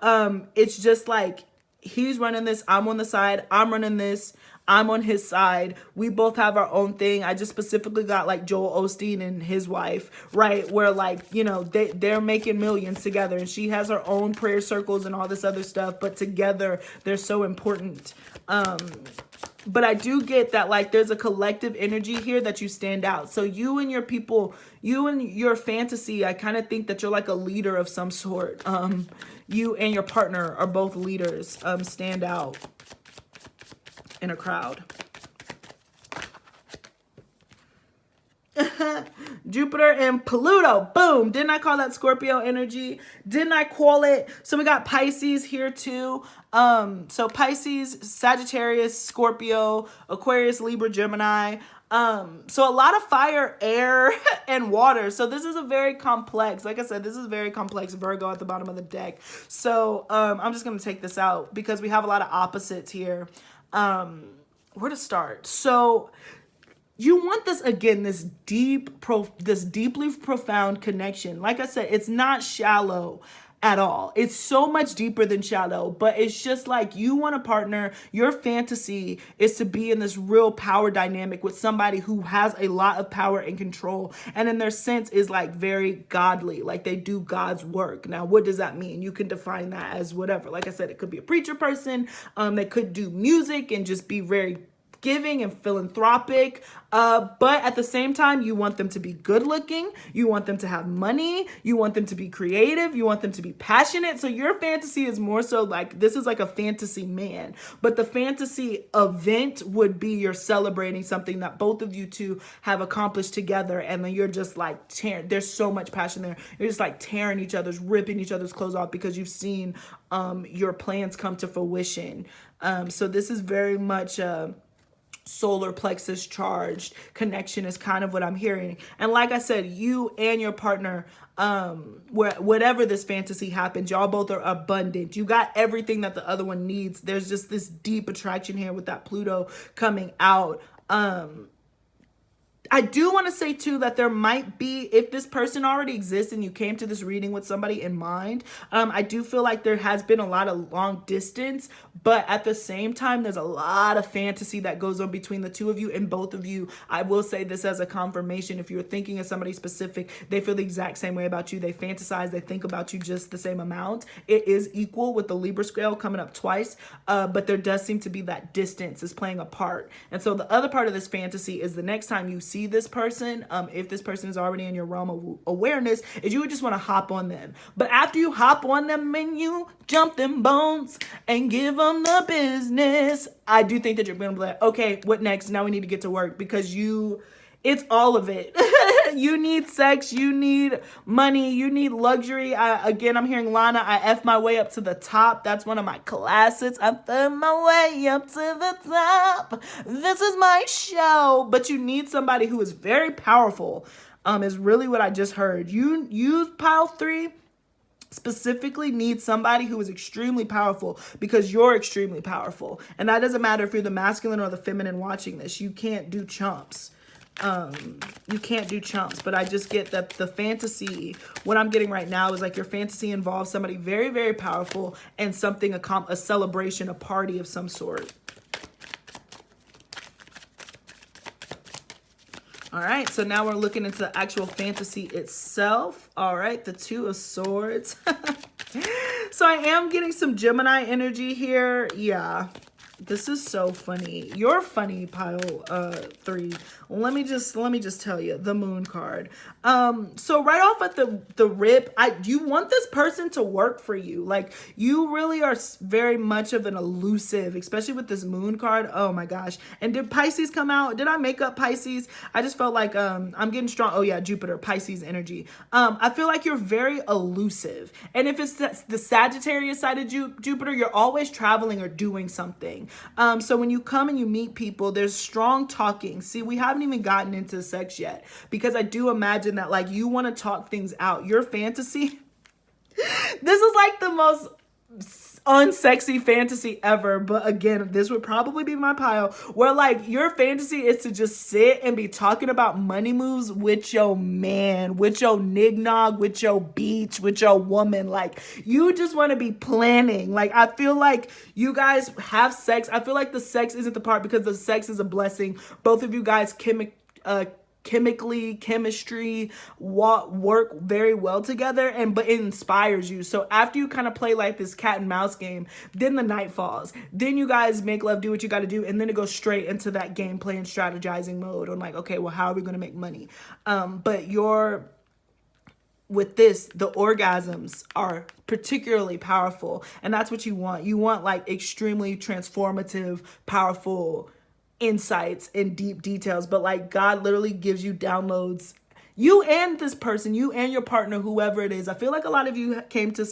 S1: it's just like he's running this, I'm on the side, I'm running this, I'm on his side. We both have our own thing. I just specifically got like Joel Osteen and his wife, right? Where like, you know, they're making millions together and she has her own prayer circles and all this other stuff, but together they're so important. But I do get that like there's a collective energy here that you stand out. So you and your people, you and your fantasy, I kind of think that you're like a leader of some sort. You and your partner are both leaders, stand out in a crowd. Jupiter and Pluto. Boom. Didn't I call that Scorpio energy? Didn't I call it? So we got Pisces here too. So Pisces, Sagittarius, Scorpio, Aquarius, Libra, Gemini. So a lot of fire, air, and water. So this is a very complex, like I said, this is very complex. Virgo at the bottom of the deck. So I'm just going to take this out because we have a lot of opposites here. Where to start? So you want this, again, this deeply profound connection. Like I said, it's not shallow at all. It's so much deeper than shallow, but it's just like you want a partner. Your fantasy is to be in this real power dynamic with somebody who has a lot of power and control, and in their sense is like very godly, like they do God's work. Now, what does that mean? You can define that as whatever. Like I said, it could be a preacher person. They could do music and just be very giving and philanthropic, but at the same time, you want them to be good looking, you want them to have money, you want them to be creative, you want them to be passionate. So your fantasy is more so like, this is like a fantasy man, but the fantasy event would be you're celebrating something that both of you two have accomplished together, and then you're just like tearing, there's so much passion there, you're just like tearing each other's, ripping each other's clothes off because you've seen your plans come to fruition. So this is very much solar plexus charged connection is kind of what I'm hearing. And like I said, you and your partner, whatever this fantasy happens, y'all both are abundant. You got everything that the other one needs. There's just this deep attraction here with that Pluto coming out. I do want to say too that there might be, if this person already exists and you came to this reading with somebody in mind, I do feel like there has been a lot of long distance, but at the same time, there's a lot of fantasy that goes on between the two of you, and both of you, I will say this as a confirmation, if you're thinking of somebody specific, they feel the exact same way about you. They fantasize, they think about you just the same amount. It is equal with the Libra scale coming up twice, but there does seem to be that distance is playing a part. And so the other part of this fantasy is the next time you see this person, if this person is already in your realm of awareness, is you would just want to hop on them. But after you hop on them and you jump them bones and give them the business, I do think that you're going to be like, okay, what next? Now we need to get to work, because it's all of it. You need sex, you need money, you need luxury. Again, I'm hearing Lana, I F my way up to the top. That's one of my classics. I F my way up to the top. This is my show. But you need somebody who is very powerful, is really what I just heard. You pile 3 specifically need somebody who is extremely powerful, because you're extremely powerful. And that doesn't matter if you're the masculine or the feminine watching this. You can't do chumps. You can't do chumps. But I just get that the fantasy, what I'm getting right now is like your fantasy involves somebody very, very powerful and something, a celebration, a party of some sort. All right, so now we're looking into the actual fantasy itself. All right, the 2 of Swords. So I am getting some Gemini energy here. Yeah, This is so funny. You're funny, pile 3. Let me just tell you the moon card. So right off at the rip, you want this person to work for you. Like, you really are very much of an elusive, especially with this moon card. Oh my gosh. And did Pisces come out? Did I make up Pisces? I just felt like I'm getting strong. Oh yeah, Jupiter, Pisces energy. I feel like you're very elusive. And if it's the Sagittarius side of Jupiter, you're always traveling or doing something. So when you come and you meet people, there's strong talking. See, we haven't even gotten into sex yet, because I do imagine that, like, you want to talk things out. Your fantasy, this is like the most unsexy fantasy ever, but again, this would probably be my pile, where like your fantasy is to just sit and be talking about money moves with your man, with your nignog, with your beach, with your woman. Like, you just want to be planning. Like, I feel like you guys have sex. I feel like the sex isn't the part, because the sex is a blessing. Both of you guys chemistry work very well together, but it inspires you. So after you kind of play like this cat and mouse game, then the night falls, then you guys make love, do what you got to do, and then it goes straight into that gameplay and strategizing mode on like, okay, well, how are we going to make money? But with this, the orgasms are particularly powerful, and that's what you want. You want like extremely transformative, powerful insights and deep details, but like God literally gives you downloads. You and this person, you and your partner, whoever it is. I feel like a lot of you came to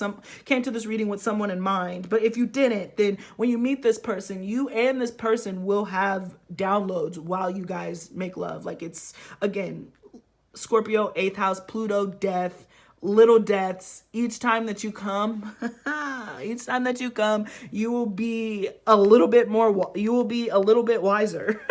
S1: this reading with someone in mind, but if you didn't, then when you meet this person, you and this person will have downloads while you guys make love. Like, it's, again, Scorpio, 8th house, Pluto, death, little deaths. Each time that you come, you will be a little bit wiser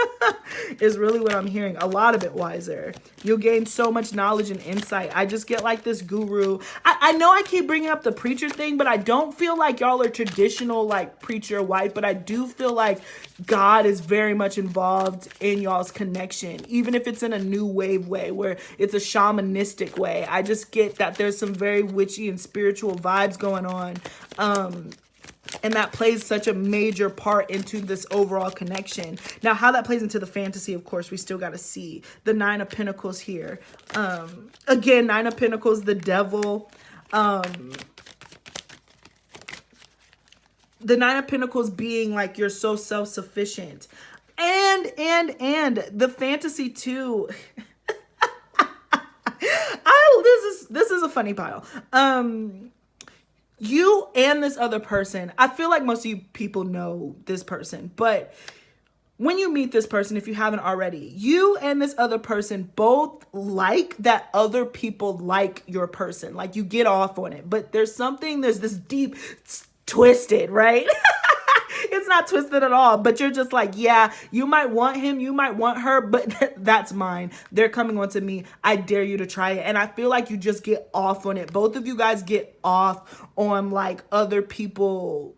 S1: is really what I'm hearing. A lot of it wiser. You'll gain so much knowledge and insight. I just get like this guru. I know I keep bringing up the preacher thing, but I don't feel like y'all are traditional like preacher wife, but I do feel like God is very much involved in y'all's connection, even if it's in a new wave way, where it's a shamanistic way. I just get that there's some very witchy and spiritual vibes going on. And that plays such a major part into this overall connection. Now, how that plays into the fantasy, of course, we still got to see. The 9 of Pentacles here. Again, 9 of Pentacles, the devil. The 9 of Pentacles being like, you're so self-sufficient. And the fantasy too. This is a funny pile. You and this other person, I feel like most of you people know this person, but when you meet this person, if you haven't already, you and this other person both like that other people like your person. Like, you get off on it, but there's this deep, twisted, right? It's not twisted at all, but you're just like, yeah, you might want him, you might want her, but that's mine. They're coming on to me. I dare you to try it. And I feel like you just get off on it. Both of you guys get off on like other people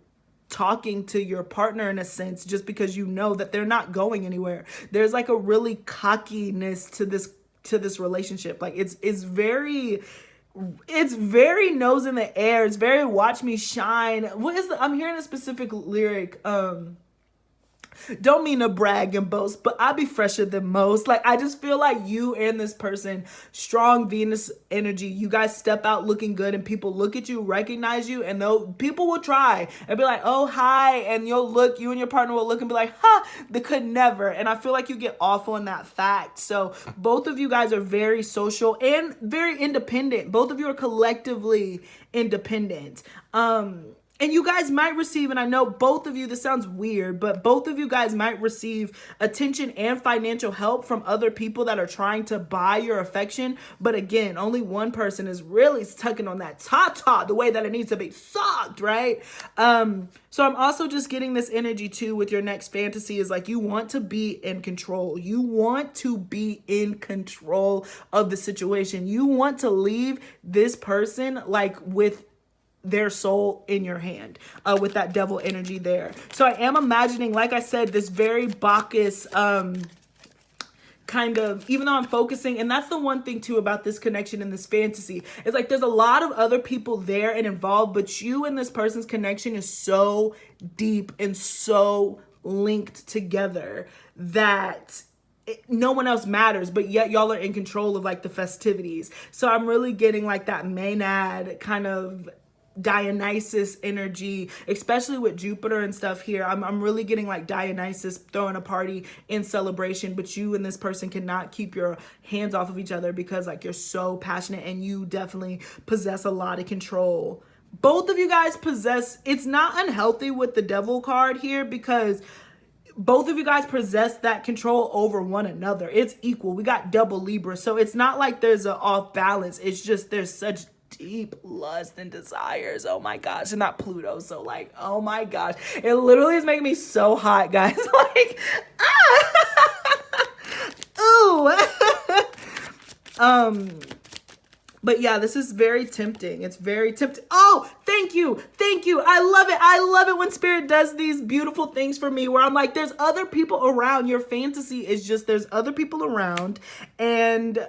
S1: talking to your partner in a sense, just because you know that they're not going anywhere. There's like a really cockiness to this relationship. Like, it's very nose in the air. It's very watch me shine. I'm hearing a specific lyric. Don't mean to brag and boast, but I be fresher than most. Like, I just feel like you and this person, strong Venus energy, you guys step out looking good, and people look at you, recognize you, and people will try and be like, oh, hi. And you and your partner will look and be like, they could never. And I feel like you get off on that fact. So both of you guys are very social and very independent. Both of you are collectively independent. And you guys might receive, and I know both of you, this sounds weird, but both of you guys might receive attention and financial help from other people that are trying to buy your affection. But again, only one person is really tugging on that ta-ta the way that it needs to be sucked, right? So I'm also just getting this energy too with your next fantasy is like, you want to be in control. You want to be in control of the situation. You want to leave this person like with their soul in your hand, with that devil energy there. So I am imagining, like I said, this very Bacchus kind of, even though I'm focusing, and that's the one thing too about this connection and this fantasy, it's like there's a lot of other people there and involved, but you and this person's connection is so deep and so linked together that no one else matters, but yet y'all are in control of like the festivities. So I'm really getting like that Maenad kind of Dionysus energy, especially with Jupiter and stuff here. I'm really getting like Dionysus throwing a party in celebration, but you and this person cannot keep your hands off of each other because like you're so passionate and you definitely possess a lot of control. Both of you guys possess, it's not unhealthy with the Devil card here because both of you guys possess that control over one another. It's equal. We got double Libra. So it's not like there's an off balance. It's just there's such deep lust and desires. Oh my gosh. And not Pluto. So like, oh my gosh. It literally is making me so hot, guys. Like, ooh. But yeah, this is very tempting. It's very tempting. Oh, thank you. Thank you. I love it. I love it when Spirit does these beautiful things for me where I'm like, there's other people around. Your fantasy is just there's other people around. And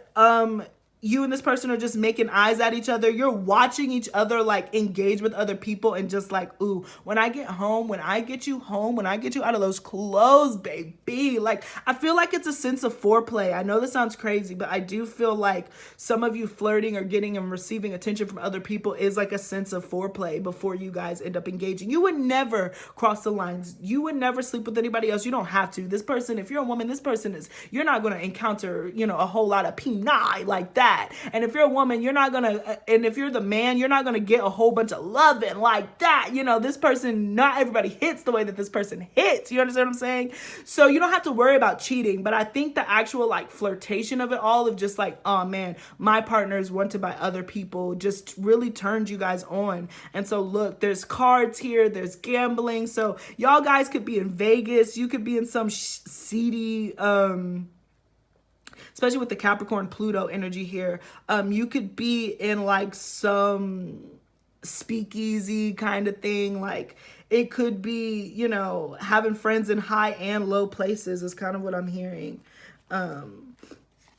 S1: you and this person are just making eyes at each other. You're watching each other like engage with other people and just like, ooh, when I get home, when I get you home, when I get you out of those clothes, baby. Like, I feel like it's a sense of foreplay. I know this sounds crazy, but I do feel like some of you flirting or getting and receiving attention from other people is like a sense of foreplay before you guys end up engaging. You would never cross the lines. You would never sleep with anybody else. You don't have to. This person, if you're a woman, this person is, you're not going to encounter, you know, a whole lot of peni like that. And if you're a woman, you're not gonna, and if you're the man, you're not gonna get a whole bunch of loving like that. You know, this person, not everybody hits the way that this person hits. You understand what I'm saying? So you don't have to worry about cheating, but I think the actual like flirtation of it all, of just like, oh man, my partner is wanted by other people, just really turned you guys on. And so look, there's cards here, there's gambling. So y'all guys could be in Vegas. You could be in some seedy, especially with the Capricorn Pluto energy here, you could be in like some speakeasy kind of thing. Like it could be, you know, having friends in high and low places is kind of what I'm hearing.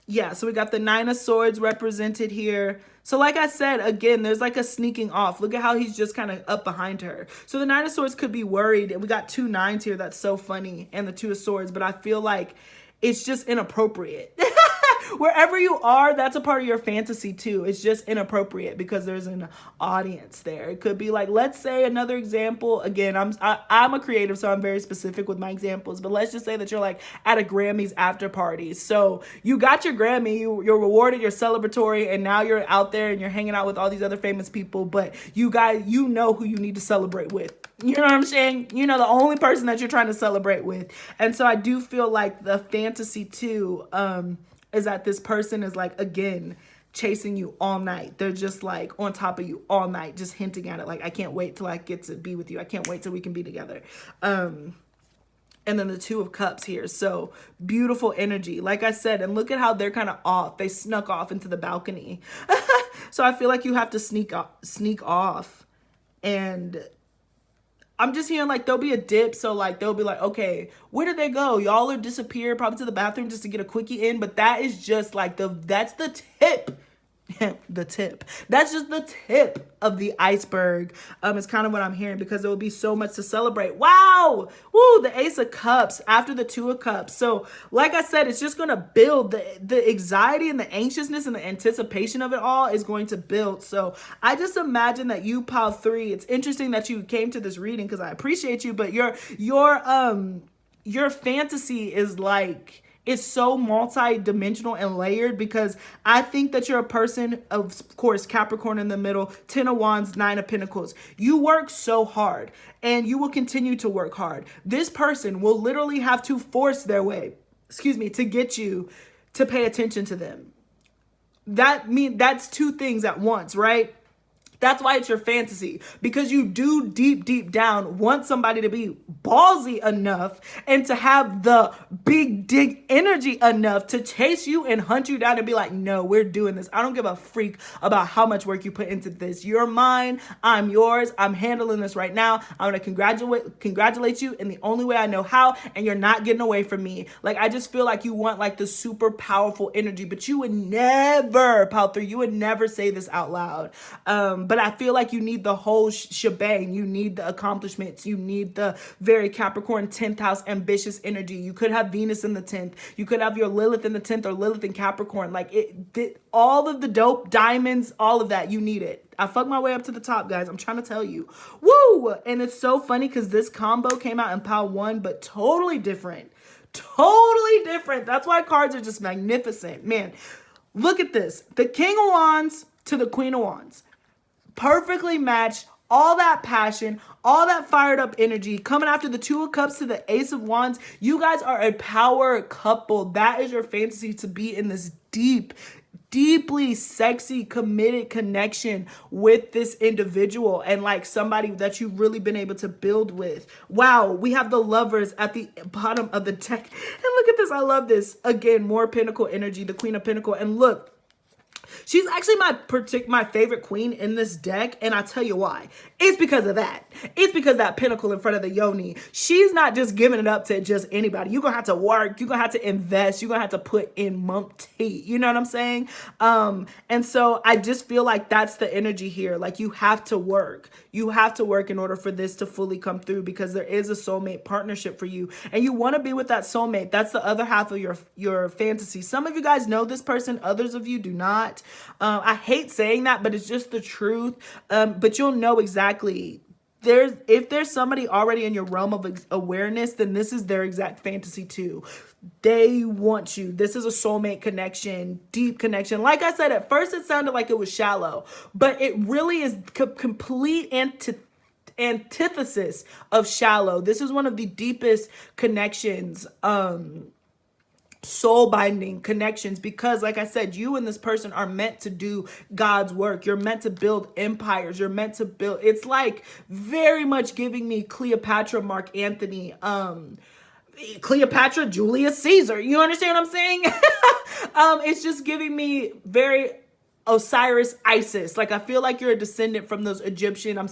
S1: Yeah, so we got the Nine of Swords represented here. So like I said, again, there's like a sneaking off. Look at how he's just kind of up behind her. So the Nine of Swords could be worried. And we got 2 9s here. That's so funny. And the 2 of Swords. But I feel like it's just inappropriate. Wherever you are, that's a part of your fantasy too. It's just inappropriate because there's an audience there. It could be like, let's say another example. Again, I'm a creative, so I'm very specific with my examples. But let's just say that you're like at a Grammys after party. So you got your Grammy, you're rewarded, you're celebratory, and now you're out there and you're hanging out with all these other famous people. But you guys, you know who you need to celebrate with. You know what I'm saying? You know the only person that you're trying to celebrate with. And so I do feel like the fantasy too, is that this person is like, again, chasing you all night. They're just like on top of you all night, just hinting at it. Like, I can't wait till I get to be with you. I can't wait till we can be together. And then the 2 of Cups here. So beautiful energy. Like I said, and look at how they're kind of off. They snuck off into the balcony. So I feel like you have to sneak off. And I'm just hearing like there'll be a dip. So like they'll be like, okay, where did they go? Y'all are disappeared, probably to the bathroom just to get a quickie in. But that is just like that's the tip. The tip. That's just the tip of the iceberg. It's kind of what I'm hearing because there will be so much to celebrate. Wow. Woo, the Ace of Cups after the 2 of Cups. So like I said, it's just going to build the anxiety and the anxiousness and the anticipation of it all is going to build. So I just imagine that you, Pile 3, it's interesting that you came to this reading because I appreciate you, but your fantasy is like, it's so multi-dimensional and layered because I think that you're a person, of course, Capricorn in the middle, 10 of Wands, 9 of Pentacles. You work so hard and you will continue to work hard. This person will literally have to force their way, to get you to pay attention to them. That's 2 things at once, right? That's why it's your fantasy, because you do deep down want somebody to be ballsy enough and to have the big dig energy enough to chase you and hunt you down and be like, no, we're doing this. I don't give a freak about how much work you put into this. You're mine. I'm yours. I'm handling this right now. I'm going to congratulate you in the only way I know how, and you're not getting away from me. Like, I just feel like you want like the super powerful energy, but you would never, Pile 3, you would never say this out loud. But but I feel like you need the whole shebang. You need the accomplishments. You need the very Capricorn 10th house ambitious energy. You could have Venus in the 10th. You could have your Lilith in the 10th or Lilith in Capricorn. Like all of the dope diamonds, all of that, you need it. I fucked my way up to the top, guys. I'm trying to tell you. Woo! And it's so funny because this combo came out in pile 1, but totally different. Totally different. That's why cards are just magnificent. Man, look at this. The King of Wands to the Queen of Wands. Perfectly matched. All that passion, all that fired up energy coming after the Two of Cups to the Ace of Wands. You guys are a power couple. That is your fantasy, to be in this deeply sexy, committed connection with this individual and like somebody that you've really been able to build with. Wow, we have the Lovers at the bottom of the deck. And look at this. I love this. Again, more Pentacle energy, the Queen of Pentacle. And look, she's actually my favorite queen in this deck, and I'll tell you why. It's because of that. It's because that pentacle in front of the yoni. She's not just giving it up to just anybody. You're going to have to work. You're going to have to invest. You're going to have to put in month tea. You know what I'm saying? And so I just feel like that's the energy here. Like you have to work. You have to work in order for this to fully come through, because there is a soulmate partnership for you, and you want to be with that soulmate. That's the other half of your fantasy. Some of you guys know this person. Others of you do not. I hate saying that, but it's just the truth. But you'll know exactly. If there's somebody already in your realm of awareness, then this is their exact fantasy too. They want you. This is a soulmate connection, deep connection. Like I said, at first it sounded like it was shallow, but it really is complete antithesis of shallow. This is one of the deepest connections, soul binding connections, because like I said, you and this person are meant to do God's work. You're meant to build empires. You're meant to build. It's like very much giving me Cleopatra, Mark Anthony, Cleopatra, Julius Caesar. You understand what I'm saying? It's just giving me very Osiris, Isis. Like I feel like you're a descendant from those Egyptian. I'm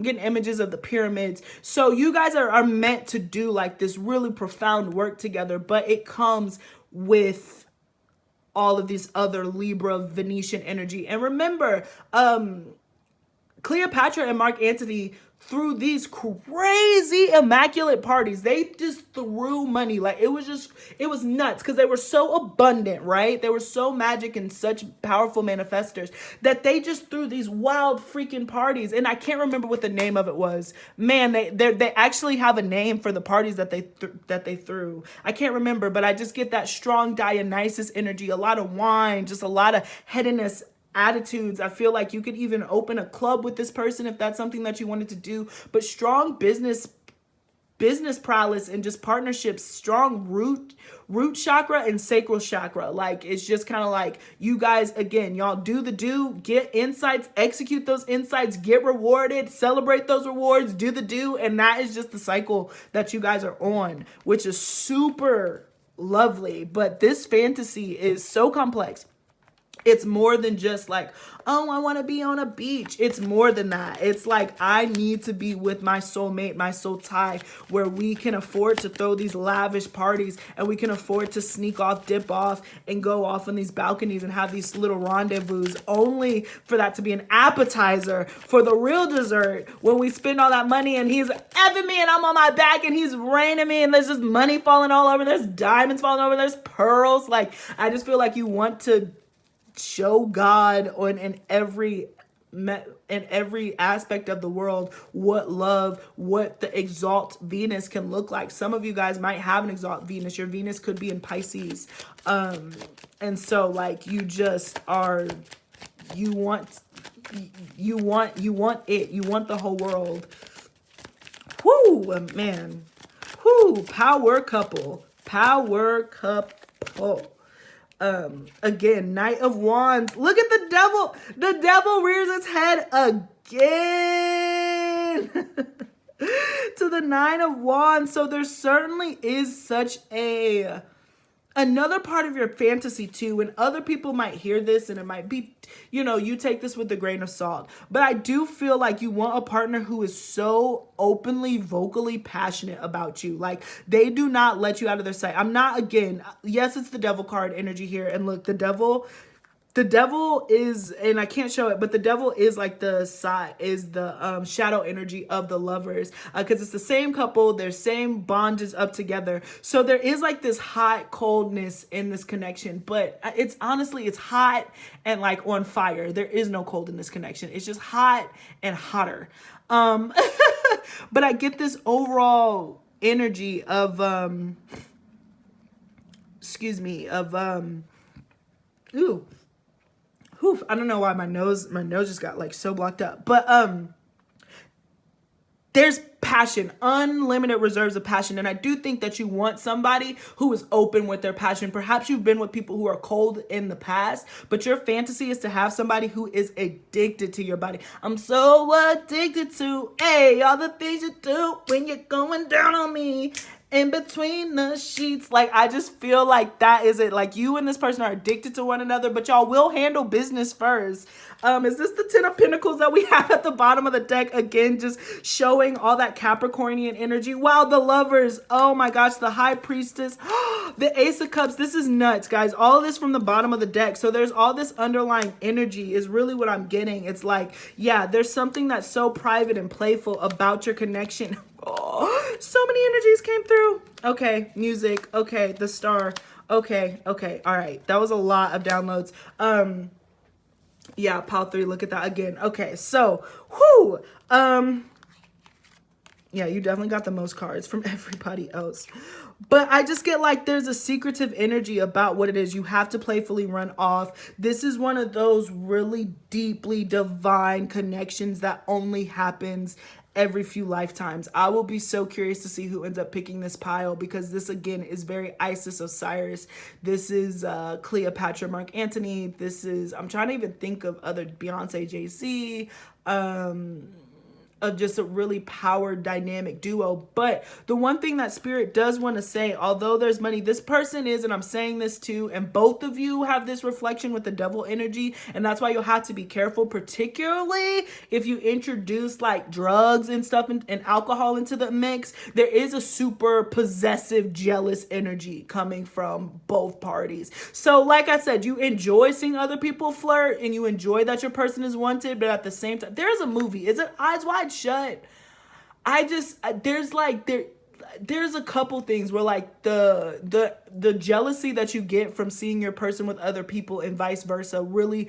S1: getting images of the pyramids. So you guys are meant to do like this really profound work together, but it comes with all of these other Libra, Venetian energy. And remember, Cleopatra and Mark Antony threw these crazy immaculate parties. They just threw money. Like it was nuts because they were so abundant, right? They were so magic and such powerful manifestors that they just threw these wild freaking parties. And I can't remember what the name of it was. Man, they actually have a name for the parties that they threw. I can't remember, but I just get that strong Dionysus energy, a lot of wine, just a lot of hedonist attitudes. I feel like you could even open a club with this person if that's something that you wanted to do. But strong business prowess and just partnerships, strong root chakra and sacral chakra. Like it's just kind of like you guys, again, y'all get insights, execute those insights, get rewarded, celebrate those rewards, do the do, and that is just the cycle that you guys are on, which is super lovely. But this fantasy is so complex. It's more than just like, oh, I want to be on a beach. It's more than that. It's like, I need to be with my soulmate, my soul tie, where we can afford to throw these lavish parties and we can afford to sneak off, dip off, and go off on these balconies and have these little rendezvous, only for that to be an appetizer for the real dessert when we spend all that money and he's effing me and I'm on my back and he's raining me and there's just money falling all over. There's diamonds falling over. There's pearls. Like, I just feel like you want to show God in every aspect of the world what love, what the exalt Venus can look like. Some of you guys might have an exalt Venus. Your Venus could be in Pisces, and so like you just are, you want it. You want the whole world. Whoo, man. Whoo, power couple. Again, Knight of Wands. Look at the devil. The devil rears its head again to the Nine of Wands. So there certainly is such another part of your fantasy too, and other people might hear this and it might be, you take this with a grain of salt, but I do feel like you want a partner who is so openly, vocally passionate about you. Like they do not let you out of their sight. Yes, it's the devil card energy here, and look, the devil, the devil is, and I can't show it, but the devil is like the side, is the shadow energy of the lovers, because it's the same couple, their same bond is up together. So there is like this hot coldness in this connection, but it's honestly, it's hot and like on fire. There is no cold in this connection. It's just hot and hotter. But I get this overall energy of, ooh. Oof, I don't know why my nose just got like so blocked up. But there's passion, unlimited reserves of passion. And I do think that you want somebody who is open with their passion. Perhaps you've been with people who are cold in the past, but your fantasy is to have somebody who is addicted to your body. I'm so addicted to, hey, all the things you do when you're going down on me. In between the sheets. Like, I just feel like that is it. Like, you and this person are addicted to one another, but y'all will handle business first. Is this the 10 of Pentacles that we have at the bottom of the deck? Again, just showing all that Capricornian energy. Wow, the lovers. Oh my gosh, the High Priestess. The Ace of Cups. This is nuts, guys. All of this from the bottom of the deck. So there's all this underlying energy is really what I'm getting. It's like, yeah, there's something that's so private and playful about your connection. Oh, so many energies came through. Okay, music. Okay, the star. Okay, all right. That was a lot of downloads. Yeah, pile 3, look at that again. Okay, so, whoo. Yeah, you definitely got the most cards from everybody else. But I just get like there's a secretive energy about what it is you have to playfully run off. This is one of those really deeply divine connections that only happens every few lifetimes. I will be so curious to see who ends up picking this pile, because this again is very Isis Osiris. This is Cleopatra Mark Antony. This is, I'm trying to even think of other, Beyonce JC, of just a really powered dynamic duo. But the one thing that Spirit does want to say, although there's money, this person is, and I'm saying this too, and both of you have this reflection with the devil energy, and that's why you'll have to be careful, particularly if you introduce like drugs and stuff and alcohol into the mix. There is a super possessive, jealous energy coming from both parties. So like I said, you enjoy seeing other people flirt and you enjoy that your person is wanted, but at the same time, there's a movie, is it Eyes Wide Shut? There's a couple things where like the jealousy that you get from seeing your person with other people and vice versa really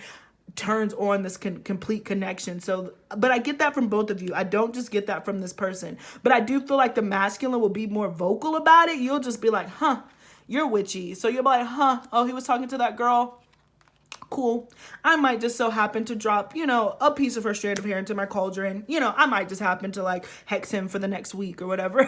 S1: turns on this complete connection. So, but I get that from both of you. I don't just get that from this person, but I do feel like the masculine will be more vocal about it. You'll just be like, huh, you're witchy. So you'll be like, huh, oh, he was talking to that girl. Cool. I might just so happen to drop, you know, a piece of her strand of hair into my cauldron. You know, I might just happen to like hex him for the next week or whatever.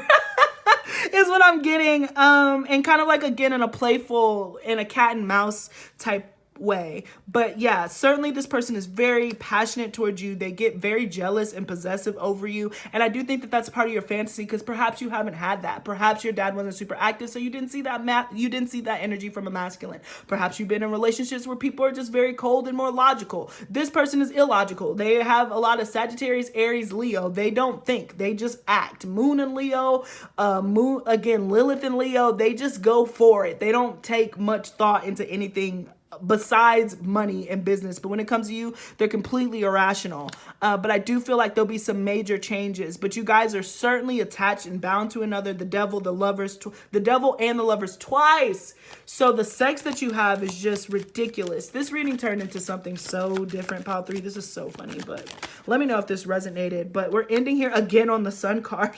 S1: Is what I'm getting. And kind of like, again, in a playful, in a cat and mouse type way. But yeah, certainly this person is very passionate towards you. They get very jealous and possessive over you, and I do think that that's part of your fantasy, because perhaps you haven't had that. Perhaps your dad wasn't super active, so you didn't see that energy from a masculine. Perhaps you've been in relationships where people are just very cold and more logical. This person is illogical. They have a lot of Sagittarius, Aries, Leo. They don't think, they just act. Moon and Leo, Lilith and Leo, they just go for it. They don't take much thought into anything besides money and business. But when it comes to you, they're completely irrational. But I do feel like there'll be some major changes. But you guys are certainly attached and bound to another. The devil, the lovers, the devil and the lovers twice. So the sex that you have is just ridiculous. This reading turned into something so different, pile 3. This is so funny, but let me know if this resonated. But we're ending here again on the Sun card.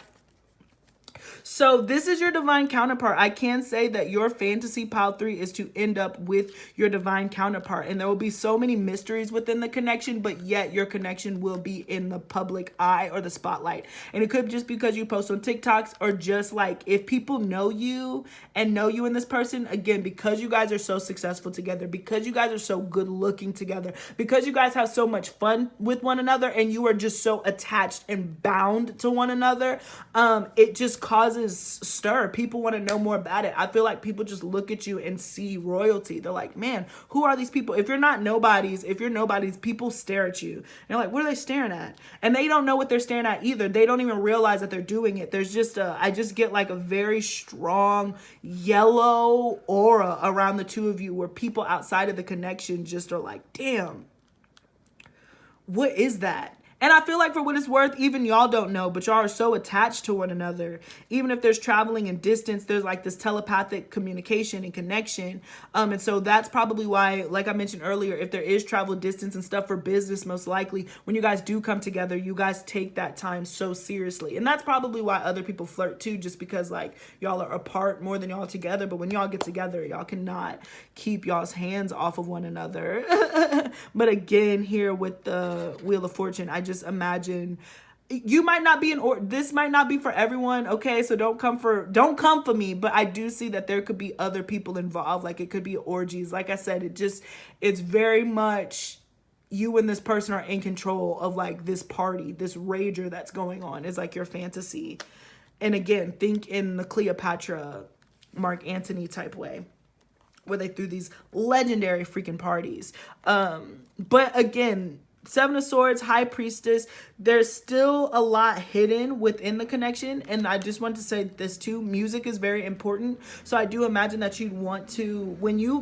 S1: So this is your divine counterpart. I can say that your fantasy, pile 3, is to end up with your divine counterpart. And there will be so many mysteries within the connection, but yet your connection will be in the public eye or the spotlight. And it could just because you post on TikToks, or just like if people know you and know you and this person, again, because you guys are so successful together, because you guys are so good looking together, because you guys have so much fun with one another, and you are just so attached and bound to one another, it just causes causes stir. People want to know more about it. I feel like people just look at you and see royalty. They're like, man, who are these people? If you're nobodies, people stare at you. And they're like, what are they staring at? And they don't know what they're staring at either. They don't even realize that they're doing it. There's just I just get like a very strong yellow aura around the two of you, where people outside of the connection just are like, damn, what is that? And I feel like, for what it's worth, even y'all don't know, but y'all are so attached to one another. Even if there's traveling and distance, there's like this telepathic communication and connection. And so that's probably why, like I mentioned earlier, if there is travel, distance, and stuff for business, most likely when you guys do come together, you guys take that time so seriously. And that's probably why other people flirt too, just because like y'all are apart more than y'all together. But when y'all get together, y'all cannot keep y'all's hands off of one another. But again, here with the Wheel of Fortune, I just imagine you might not be this might not be for everyone, okay? So don't come for me, but I do see that there could be other people involved. Like, it could be orgies. Like I said, it's very much you and this person are in control of like this party, this rager that's going on. Is like your fantasy. And again, think in the Cleopatra, Mark Antony type way, where they threw these legendary freaking parties. But again, Seven of Swords, High Priestess, there's still a lot hidden within the connection. And I just want to say this too, music is very important. So I do imagine that you'd want to, when you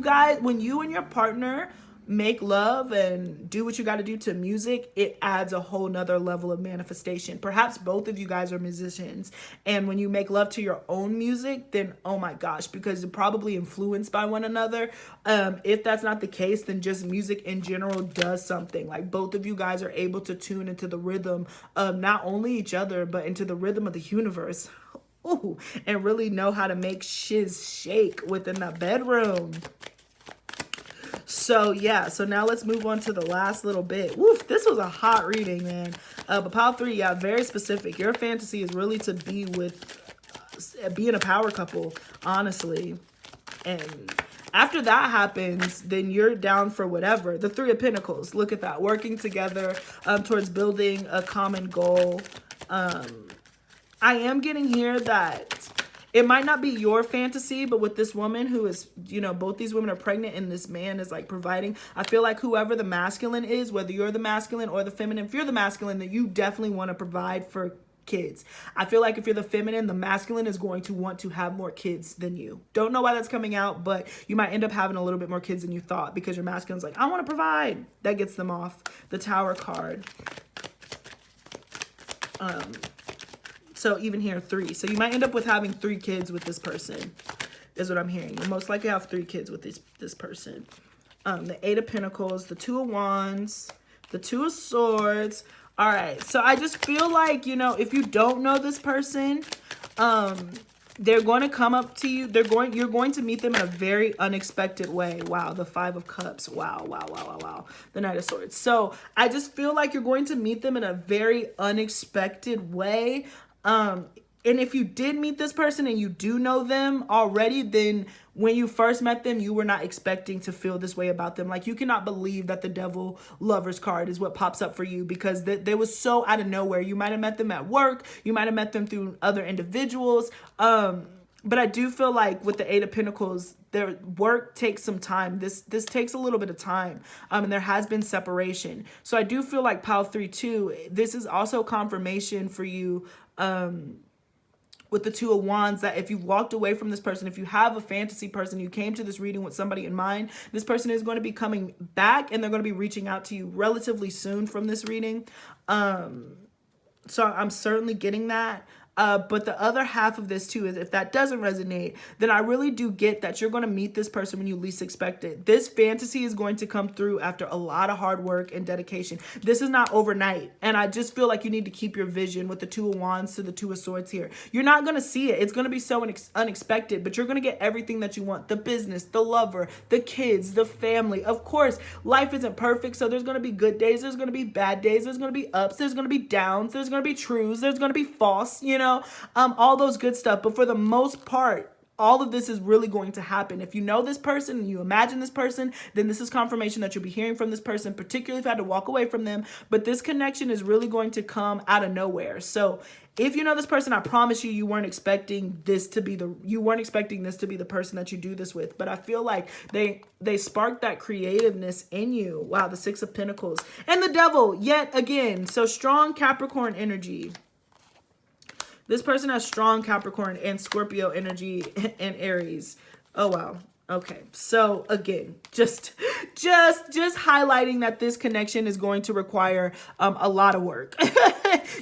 S1: and your partner make love and do what you got to do to music, it adds a whole nother level of manifestation. Perhaps both of you guys are musicians, and when you make love to your own music, then oh my gosh, because you're probably influenced by one another. If that's not the case, then just music in general does something. Like, both of you guys are able to tune into the rhythm of not only each other, but into the rhythm of the universe. Ooh, and really know how to make shiz shake within that bedroom. So yeah, so now let's move on to the last little bit. Woof, this was a hot reading, man. But pile 3, yeah, very specific. Your fantasy is really to be in a power couple, honestly. And after that happens, then you're down for whatever. The 3 of Pentacles, look at that. Working together towards building a common goal. I am getting here that it might not be your fantasy, but with this woman who is, both these women are pregnant and this man is like providing. I feel like whoever the masculine is, whether you're the masculine or the feminine, if you're the masculine, then you definitely want to provide for kids. I feel like if you're the feminine, the masculine is going to want to have more kids than you. Don't know why that's coming out, but you might end up having a little bit more kids than you thought, because your masculine's like, I want to provide. That gets them off. The Tower card. So even here, 3. So you might end up with having 3 kids with this person, is what I'm hearing. You'll most likely have 3 kids with this person. The 8 of Pentacles, the 2 of Wands, the 2 of Swords. All right. So I just feel like, if you don't know this person, they're going to come up to you. You're going to meet them in a very unexpected way. Wow. The 5 of Cups. Wow. Wow. Wow. Wow. Wow. The Knight of Swords. So I just feel like you're going to meet them in a very unexpected way. And if you did meet this person and you do know them already, then when you first met them, you were not expecting to feel this way about them. Like, you cannot believe that the Devil Lovers card is what pops up for you, because they was so out of nowhere. You might have met them at work. You might have met them through other individuals. But I do feel like with the 8 of Pentacles, their work takes some time. This takes a little bit of time. And there has been separation. So I do feel like pile 3 too, this is also confirmation for you, with the 2 of Wands, that if you walked away from this person, if you have a fantasy person, you came to this reading with somebody in mind, this person is going to be coming back and they're going to be reaching out to you relatively soon from this reading. So I'm certainly getting that. But the other half of this too is, if that doesn't resonate, then I really do get that you're going to meet this person when you least expect it. This fantasy is going to come through after a lot of hard work and dedication. This is not overnight. And I just feel like you need to keep your vision with the 2 of Wands to the 2 of Swords here. You're not going to see it. It's going to be so unexpected, but you're going to get everything that you want. The business, the lover, the kids, the family. Of course, life isn't perfect. So there's going to be good days. There's going to be bad days. There's going to be ups. There's going to be downs. There's going to be trues. There's going to be false, all those good stuff. But for the most part, all of this is really going to happen. If you know this person and you imagine this person, then this is confirmation that you'll be hearing from this person, particularly if you had to walk away from them. But this connection is really going to come out of nowhere. So if you know this person, I promise you, you weren't expecting this to be the person that you do this with. But I feel like they sparked that creativeness in you. Wow, the Six of Pentacles and the Devil yet again. So strong Capricorn energy. This person has strong Capricorn and Scorpio energy and Aries. Oh, wow. Okay. So again, just highlighting that this connection is going to require a lot of work.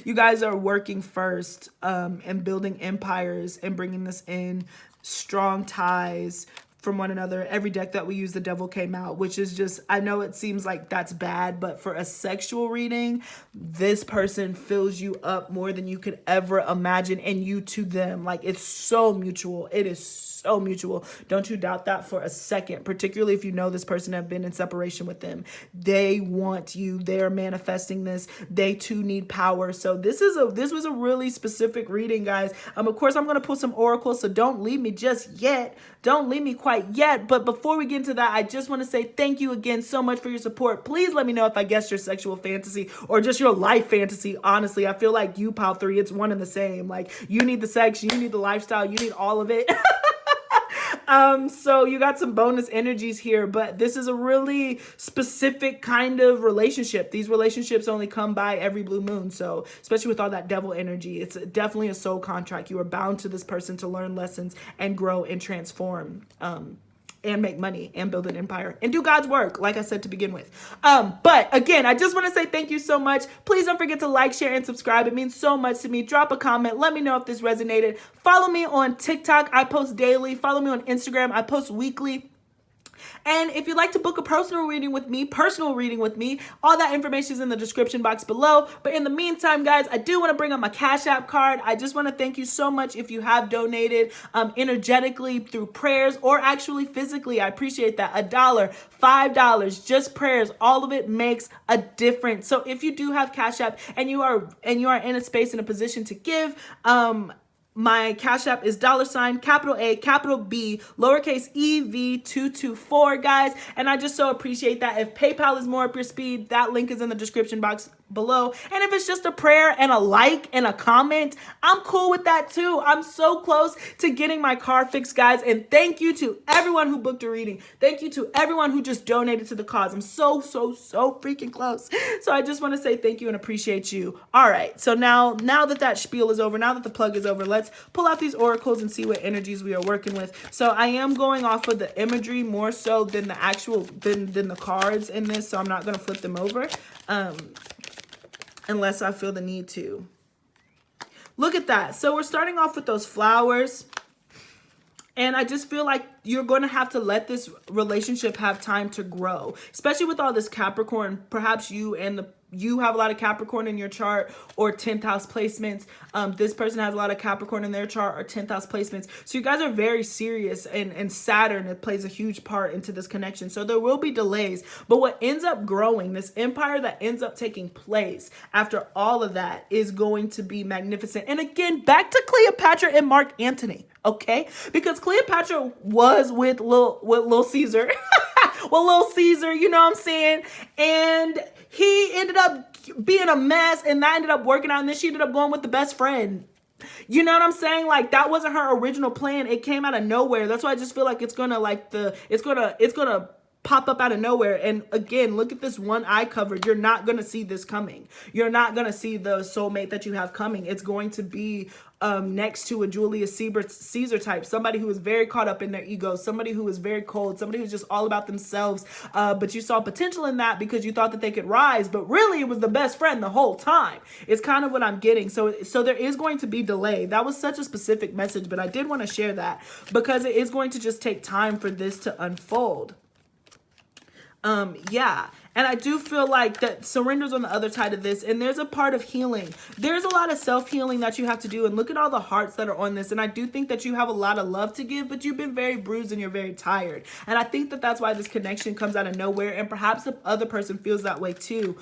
S1: You guys are working first and building empires and bringing this in, strong ties from one another. Every deck that we use, the Devil came out, which is just, I know it seems like that's bad, but for a sexual reading, this person fills you up more than you could ever imagine, and you to them. Like, it's so mutual. It is so mutual. Don't you doubt that for a second, particularly if you know this person have been in separation with them. They want you. They're manifesting this. They too need power. So this was a really specific reading, guys. Of course, I'm going to pull some oracles, so don't leave me just yet. Don't leave me quite yet. But before we get into that, I just want to say thank you again so much for your support. Please let me know if I guessed your sexual fantasy or just your life fantasy. Honestly, I feel like you, Pile 3, it's one and the same. Like, you need the sex, you need the lifestyle, you need all of it. So you got some bonus energies here, but this is a really specific kind of relationship. These relationships only come by every blue moon. So especially with all that Devil energy, it's definitely a soul contract. You are bound to this person to learn lessons and grow and transform, and make money and build an empire and do God's work, like I said to begin with. But again, I just want to say thank you so much. Please don't forget to like, share, and subscribe. It means so much to me. Drop a comment. Let me know if this resonated. Follow me on TikTok. I post daily. Follow me on Instagram. I post weekly. And if you'd like to book a personal reading with me, all that information is in the description box below. But in the meantime, guys, I do want to bring up my Cash App card. I just want to thank you so much if you have donated energetically through prayers or actually physically. I appreciate that. $1, $5, just prayers. All of it makes a difference. So if you do have Cash App and you are in a space, in a position to give, my Cash App is $, capital A, capital B, lowercase EV224, guys. And I just so appreciate that. If PayPal is more up your speed, that link is in the description box below. And if it's just a prayer and a like and a comment, I'm cool with that too. I'm so close to getting my car fixed, guys. And thank you to everyone who booked a reading. Thank you to everyone who just donated to the cause. I'm so freaking close. So I just want to say thank you and appreciate you. All right. So now that spiel is over, now that the plug is over, let's pull out these oracles and see what energies we are working with. So I am going off of the imagery more so than the actual, than the cards in this. So I'm not going to flip them over. Unless I feel the need to. Look at that. So we're starting off with those flowers. And I just feel like you're going to have to let this relationship have time to grow, especially with all this Capricorn. Perhaps you have a lot of Capricorn in your chart or 10th house placements. This person has a lot of Capricorn in their chart or 10th house placements. So you guys are very serious, and Saturn, it plays a huge part into this connection. So there will be delays, but what ends up growing, this empire that ends up taking place after all of that, is going to be magnificent. And again, back to Cleopatra and Mark Antony. Okay, because Cleopatra was with Lil Caesar, Lil Caesar, you know what I'm saying? And he ended up being a mess, and that ended up working out, and then she ended up going with the best friend. You know what I'm saying? Like, that wasn't her original plan. It came out of nowhere. That's why I just feel like it's gonna pop up out of nowhere. And again, look at this one eye covered. You're not going to see this coming. You're not going to see the soulmate that you have coming. It's going to be next to a Julius Caesar type, somebody who is very caught up in their ego, somebody who is very cold, somebody who's just all about themselves. But you saw potential in that because you thought that they could rise, but really it was the best friend the whole time. It's kind of what I'm getting. So there is going to be delay. That was such a specific message, but I did want to share that because it is going to just take time for this to unfold. Yeah. And I do feel like that surrender's on the other side of this. And there's a part of healing. There's a lot of self-healing that you have to do. And look at all the hearts that are on this. And I do think that you have a lot of love to give, but you've been very bruised and you're very tired. And I think that that's why this connection comes out of nowhere. And perhaps the other person feels that way too,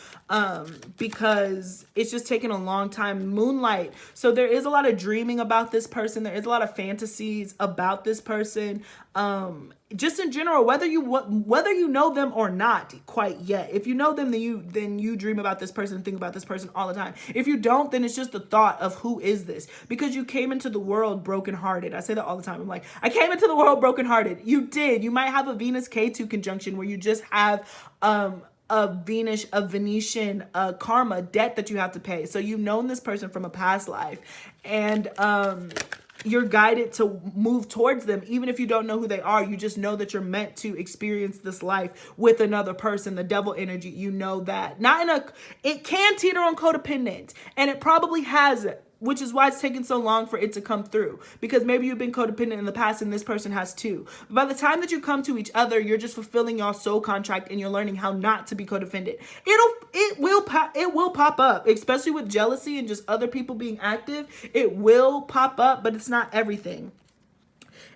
S1: because it's just taken a long time. Moonlight. So there is a lot of dreaming about this person. There is a lot of fantasies about this person. Just in general, whether you know them or not quite yet. If you know them, then you dream about this person and think about this person all the time. If you don't, then it's just the thought of who is this? Because you came into the world brokenhearted. I say that all the time. I'm like, I came into the world brokenhearted. You did. You might have a Venus K2 conjunction where you just have a Venetian karma debt that you have to pay. So you've known this person from a past life, and you're guided to move towards them. Even if you don't know who they are, you just know that you're meant to experience this life with another person. The devil energy, you know that. It can teeter on codependent, and it probably has it, which is why it's taken so long for it to come through, because maybe you've been codependent in the past and this person has too. But by the time that you come to each other, you're just fulfilling your soul contract and you're learning how not to be codependent. It will pop up, especially with jealousy and just other people being active. It will pop up, but it's not everything.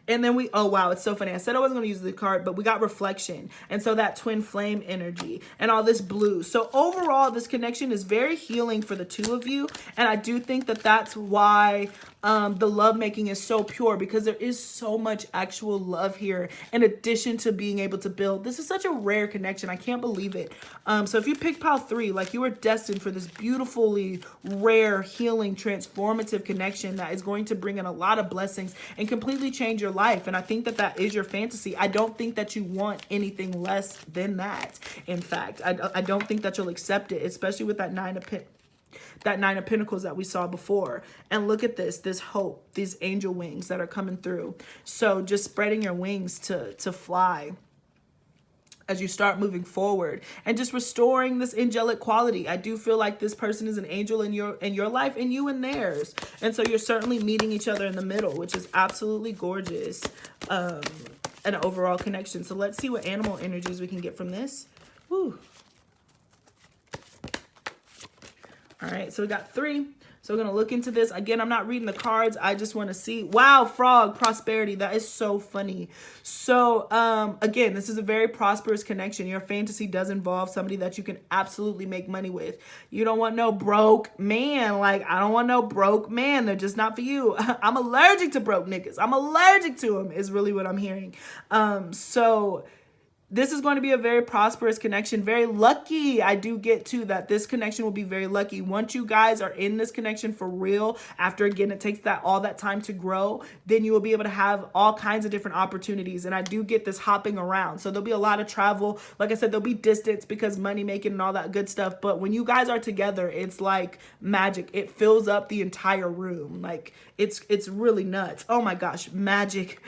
S1: And then oh wow, it's so funny. I said I wasn't going to use the card, but we got reflection. And so that twin flame energy and all this blue. So overall, this connection is very healing for the two of you. And I do think that that's why the lovemaking is so pure, because there is so much actual love here in addition to being able to build. This is such a rare connection. I can't believe it. So if you pick pile 3, like, you are destined for this beautifully rare, healing, transformative connection that is going to bring in a lot of blessings and completely change your life. And I think that that is your fantasy. I don't think that you want anything less than that. In fact, I don't think that you'll accept it, especially with that Nine of Pentacles that we saw before. And look at this hope, these angel wings that are coming through. So just spreading your wings to fly as you start moving forward and just restoring this angelic quality. I do feel like this person is an angel in your life and you in theirs. And so you're certainly meeting each other in the middle, which is absolutely gorgeous. An overall connection. So let's see what animal energies we can get from this. Woo. All right, so we got 3. So we're going to look into this. Again, I'm not reading the cards. I just want to see. Wow, frog, prosperity. That is so funny. So, again, this is a very prosperous connection. Your fantasy does involve somebody that you can absolutely make money with. You don't want no broke man. Like, I don't want no broke man. They're just not for you. I'm allergic to broke niggas. I'm allergic to them is really what I'm hearing. So this is going to be a very prosperous connection, very lucky. I do get too that this connection will be very lucky. Once you guys are in this connection for real, after again it takes all that time to grow, then you will be able to have all kinds of different opportunities. And I do get this hopping around. So there'll be a lot of travel. Like I said, there'll be distance because money making and all that good stuff. But when you guys are together, it's like magic. It fills up the entire room. Like it's really nuts. Oh my gosh, magic.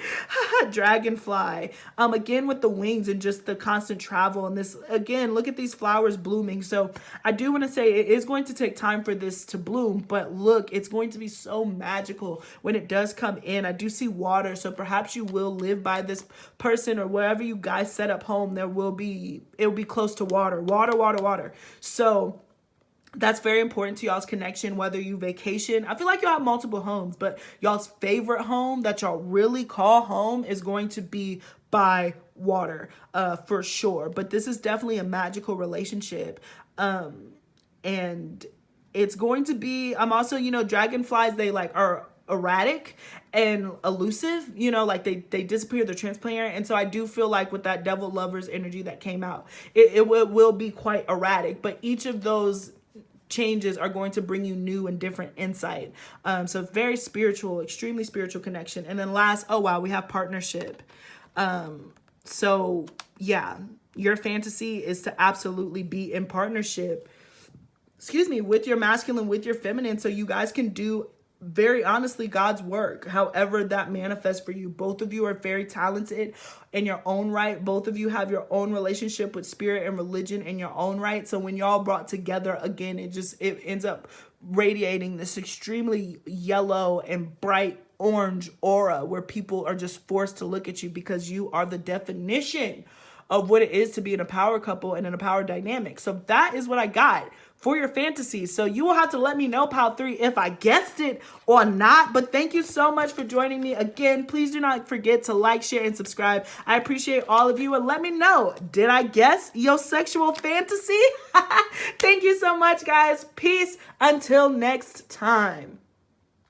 S1: Dragonfly. Again with the wings and just the constant travel and this, again, look at these flowers blooming. So I do want to say it is going to take time for this to bloom, but look, it's going to be so magical when it does come in. I do see water, so perhaps you will live by this person, or wherever you guys set up home, it'll be close to water. So that's very important to y'all's connection, whether you vacation. I feel like y'all have multiple homes, but y'all's favorite home that y'all really call home is going to be by water, for sure. But this is definitely a magical relationship. And it's going to be, I'm also, dragonflies, they are erratic and elusive, like they disappear, they're transparent. And so I do feel like with that devil lovers energy that came out, it will be quite erratic, but each of those changes are going to bring you new and different insight. So very spiritual, extremely spiritual connection. And then last, oh wow, we have partnership. So yeah, your fantasy is to absolutely be in partnership, with your masculine, with your feminine, so you guys can do, very honestly, God's work, however that manifests for you. Both of you are very talented in your own right. Both of you have your own relationship with spirit and religion in your own right. So when y'all brought together, again, it ends up radiating this extremely yellow and bright orange aura where people are just forced to look at you because you are the definition of what it is to be in a power couple and in a power dynamic. So that is what I got for your fantasies. So you will have to let me know, Pile 3, if I guessed it or not. But thank you so much for joining me. Again, please do not forget to like, share, and subscribe. I appreciate all of you. And let me know, did I guess your sexual fantasy? Thank you so much, guys. Peace until next time.